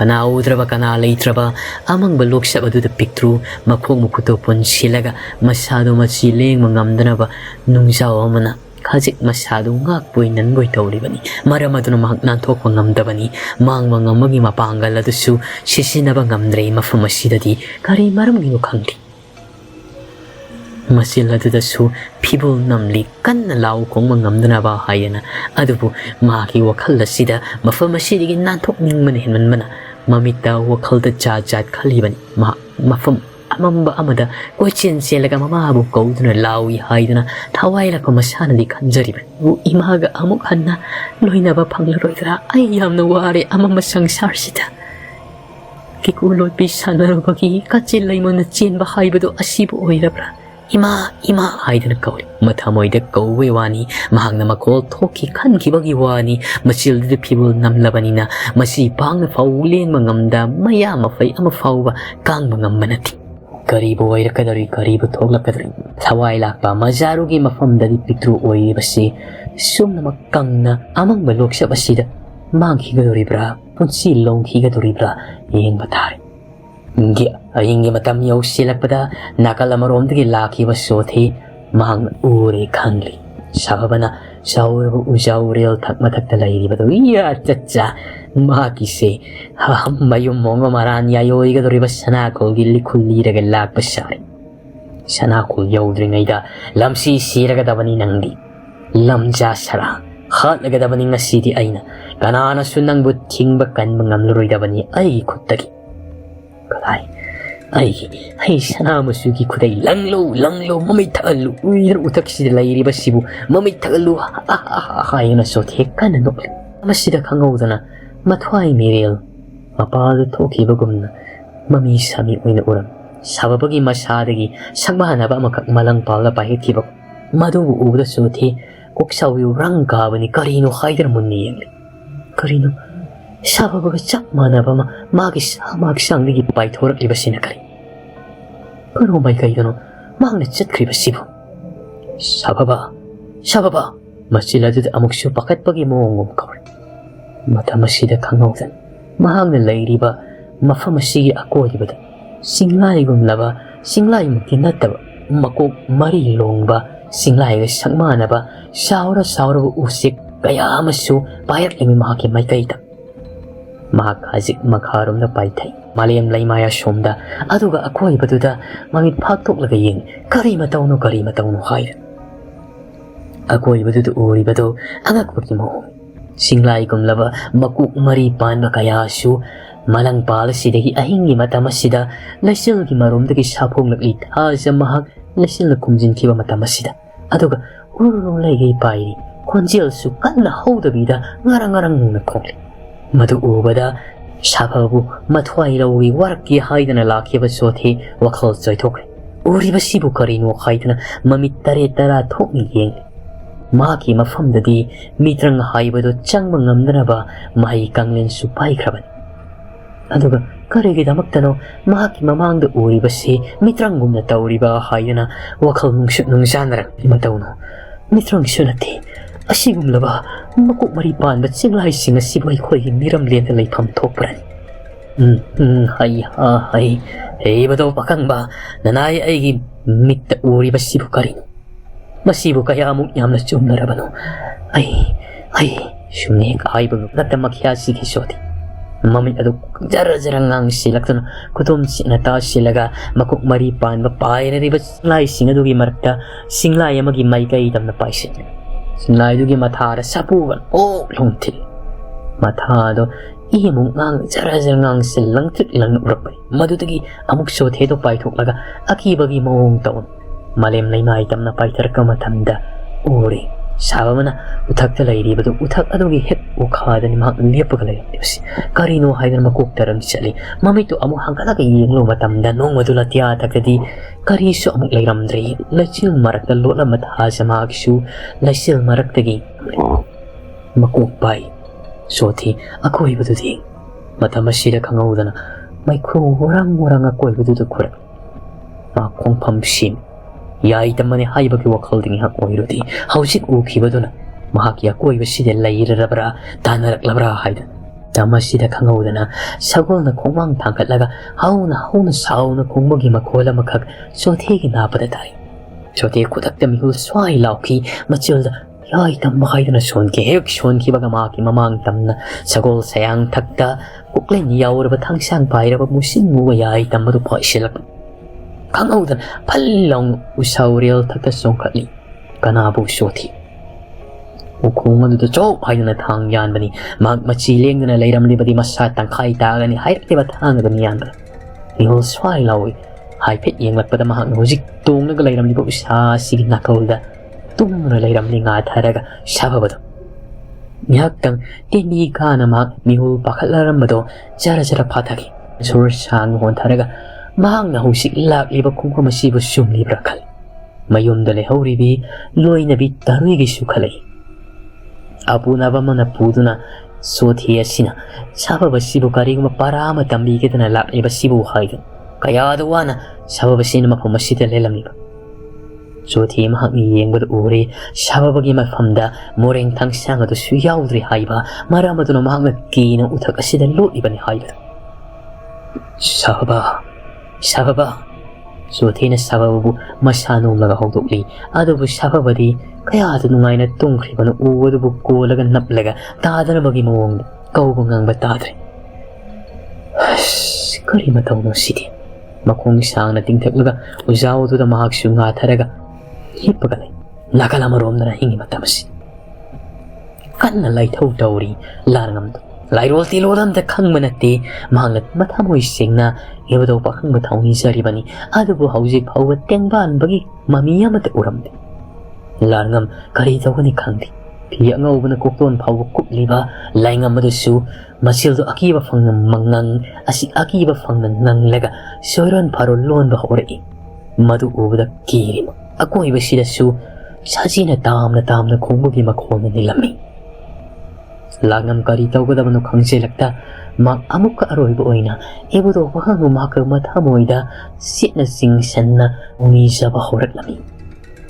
kana udraba kana leitraba amangba lokshabadu da pitru makhong mukhuto ponsilaga masado machi leng mangamdanaba nungjaw amana khajik masadu ngak poinan boi tawribani maramaduna mahak nanthok ngamdabani mangma ngamagi mapangal adusu sisinaba ngamdrei mafam asidadi kari maramgi khangdi masil adudasu people namli kanna law kongma ngamdana ba hayana adubu maki wakhal asida mafam asidigi nanthok ningman henmanmana mamita wakhalda jat khalibani mafam amamba amada kochen selaga mamabu kauduna lawi haidana thawai lakpa masanadi khanjariba imaga amuk hanna loina ba phanglaroidra ai yamna ware amamba sangsar sita kikuloi pisanarobagi kachil laimona chenba haibado asibu oirabra ima haidana kauli mathamoida kauwe wani mahangna makol thoki khankibagi wani machildi people namlabanina masi pangna fauleng mangamda maya mafai ama fauba kang mangammanati karibu oirakadari karibu thoglakadari thawai lakpa majarugi mafamdadi pitru oiribasi sumna makangna amangba lokshabasida manghigadoribra punsi longhigadoribra Yengba Tare ayingi matam yausilakpada nakalamarom-dagi lakiba sothi mahang uri khangli sababana saurabu ujauril thakmathakta lairibado iya chacha makise mayum mongo maran yayoigadoriba sanakolgi likhuliraga lakpasari sanakol yaudringaida lamsi siragadabani nangdi lamja sara khatlagadabani ngasidi aina kananasu nangbu thingba kanba ngamlaroidabani ai khuttagi kadai ai sanamasugi khudai langlo mamai thagalu uir utaksida lairiba sibu mamai thagalu haina sothe kana nokle amasida khangaudana mathwai mirel mapal thokibagumna mami sami oina uram sababagi masadagi sangmahanaba amakak malang pala pahitibak madu ubda sothe koksawi rang kabani karino haidar munni yengli karino sababaga chap manaba magi sangdagi paithorak libasina kari karo mai kaidano mangna chatkriba sibu sababa masiladu amuksu pakatpagi moongom kawri matamasida khangaudan mahangna lairiba mafam asigi akodibada singlai mukti nattaba makok mari longba singlai ga sangmanaba saura usik kaya amasu payat lemi mahaki mai kaita mahak hazik makharum na paitai malayam laimaya somda aduga akoibaduda mamit phaktoklaga yeng kari matauno haira akoibaduda uribado angakpaki mo singlai gumlaba makuk mari panba kayasu malang pala sidagi ahingi matamasida lasil gi maromdagi sapong lakli thaja mahak lasil na kumjin kiba matamasida aduga urung laigi pairi konjil su kanna hodabida ngarang na khongli madu ubada sababu mathwai rawi warki haidana lakhiba sothi wakhal choithokre uriba sibu karino haidana mamit tare tara thokni yeng maki mafamdadi mitrang haibado changma ngamdanaba mai kanglen su paikhraban aduga karigi damaktano maki mamangda uribase mitrangumna tawriba haidana wakhal nungsanara matawno mitrang sunati asigumlaba makuk mari panba singlai singa sibai khoi miram lenta leifam thokprani hai bado pakangba nanai aigi mitta uriba sibu karin masibu kaya amuk yamna chumnarabano ai shumne kaibang natamakya sigi soti mami adu jara ngang silaktan kutum sinata silaga makuk mari panba paina riba singlai singa dugi marakta singlai amagi maikai tamna paisin singlai dugi mathara sapugan longtil mathado imung ngang jara ngang silang lang urapai madutagi amuk sothe do paithok laga akibagi mawong taon malem naimai tamna paithar matamda uri sabamana uthak lairibadu uthak adugi hek ukhadani mak lepaga lairibsi karino haidana makuk taram chali mamitu amu hangkalaga yenglo matamda nong madula tia takadi kari so amuk lairamdri lachil marakta lola matha samaksu lachil maraktagi makuk pai sothi akoi bududi matamasira khangaudana maikhu orang akoi budu khura ma khongpham sim Yaitamba haibagi wakhaldingi hak oirodi hausik ukibaduna mahaki akoi baside lairarabra tanaraklabra haida tamasida khangaudana sagolna khongwang thangkatlaga hauna sauna khongmagi makhola makhak sothegi napada tai sothi khudak mihul swai lauki machilda Yaitamba haidana sonki baga maki mamang tamna sagol sayang thakta kuklen yauraba thangsang pairaba musinmu Yaitamba du paisilak Kangaudan palang usaurial takta songkatli kanabu sothi ukung adu chok haidana thang yan bani machileng na leiram libadi masa tangkai tagani hairti ba thang gani yan ihol swai lawi hai phet yenglak pada mahak hojik tongna ga leiram libo usa sig nakolda tumna leiram linga tharaga sababado nyakang tini kana mak mihul pakalaram bado jara phathagi sur sang hon tharaga mahang na husik lak liba kung kumasibo sum libra kal mayum dale hauribi loy na bit tarui gi sukhalai apu na ba mana puduna sothi asina sababa sibu kari guma parama tambi ketana lak liba sibu haidan kaya adwana sababa sina makumasita lelam liba sothi mahang yengba uri sababa gi mafamda moreng thangsang adu suyaudri haiba maramaduna mahang kina uthak asida lo ibani haiba sababa sothina sababu masano laga hawdokli adubu sababadi kaya adu nungaina tungkribanu uwadubu kolaga naplaga tadana bagi mawong kaubo ngangba tadre kari matawno sidi makong sang na tingtaglaga uzawaduda mahaksu nga tharaga hipagalay nakalamarom na hingi matamasi kanna laithaw tawri larangamdo lairol tiloram da khang manate mahangat mathamoi singna yebado pakhang mathawni saribani adubu hauji phawba tengban bagi mamiya mate uramde larngam kari tawani khangdi phi angawbana kokton phawba kupliba laingam madusu masildo akiba fangnam mangang akiba fangnam nanglaga soiron pharo lon ba hore madu ubada kirima akoi basida su sajina tamna khongbugi makhona nilami Langam kari tawgadabano khangselakta mak amuk aroiba oina ebudo bahangu makar mathamoida sitna singsanna umisaba horaklami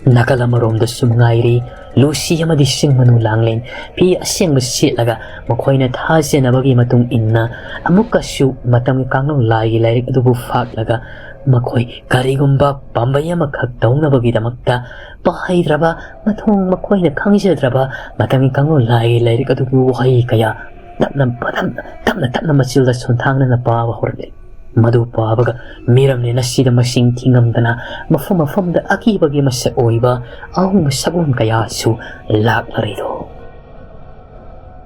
nakalamarom da sumangairi lusi amadi ChingmanuLanglen pi asyang basitlaga makoina thasena bagi matung inna amukka su matang kanglong lagi lairik adubu faklaga makoi karigumba pambaya makhak tauna bagi damakta pahaidraba mathong makoina khangjedraba matang kanglong lagi lairik adubu hai kaya tapna masilda sonthangna na pawa horle madu pabaga miramne nasida masing thingamdana mafam da akibagi masa oiba ahung sabun kaya su laklarido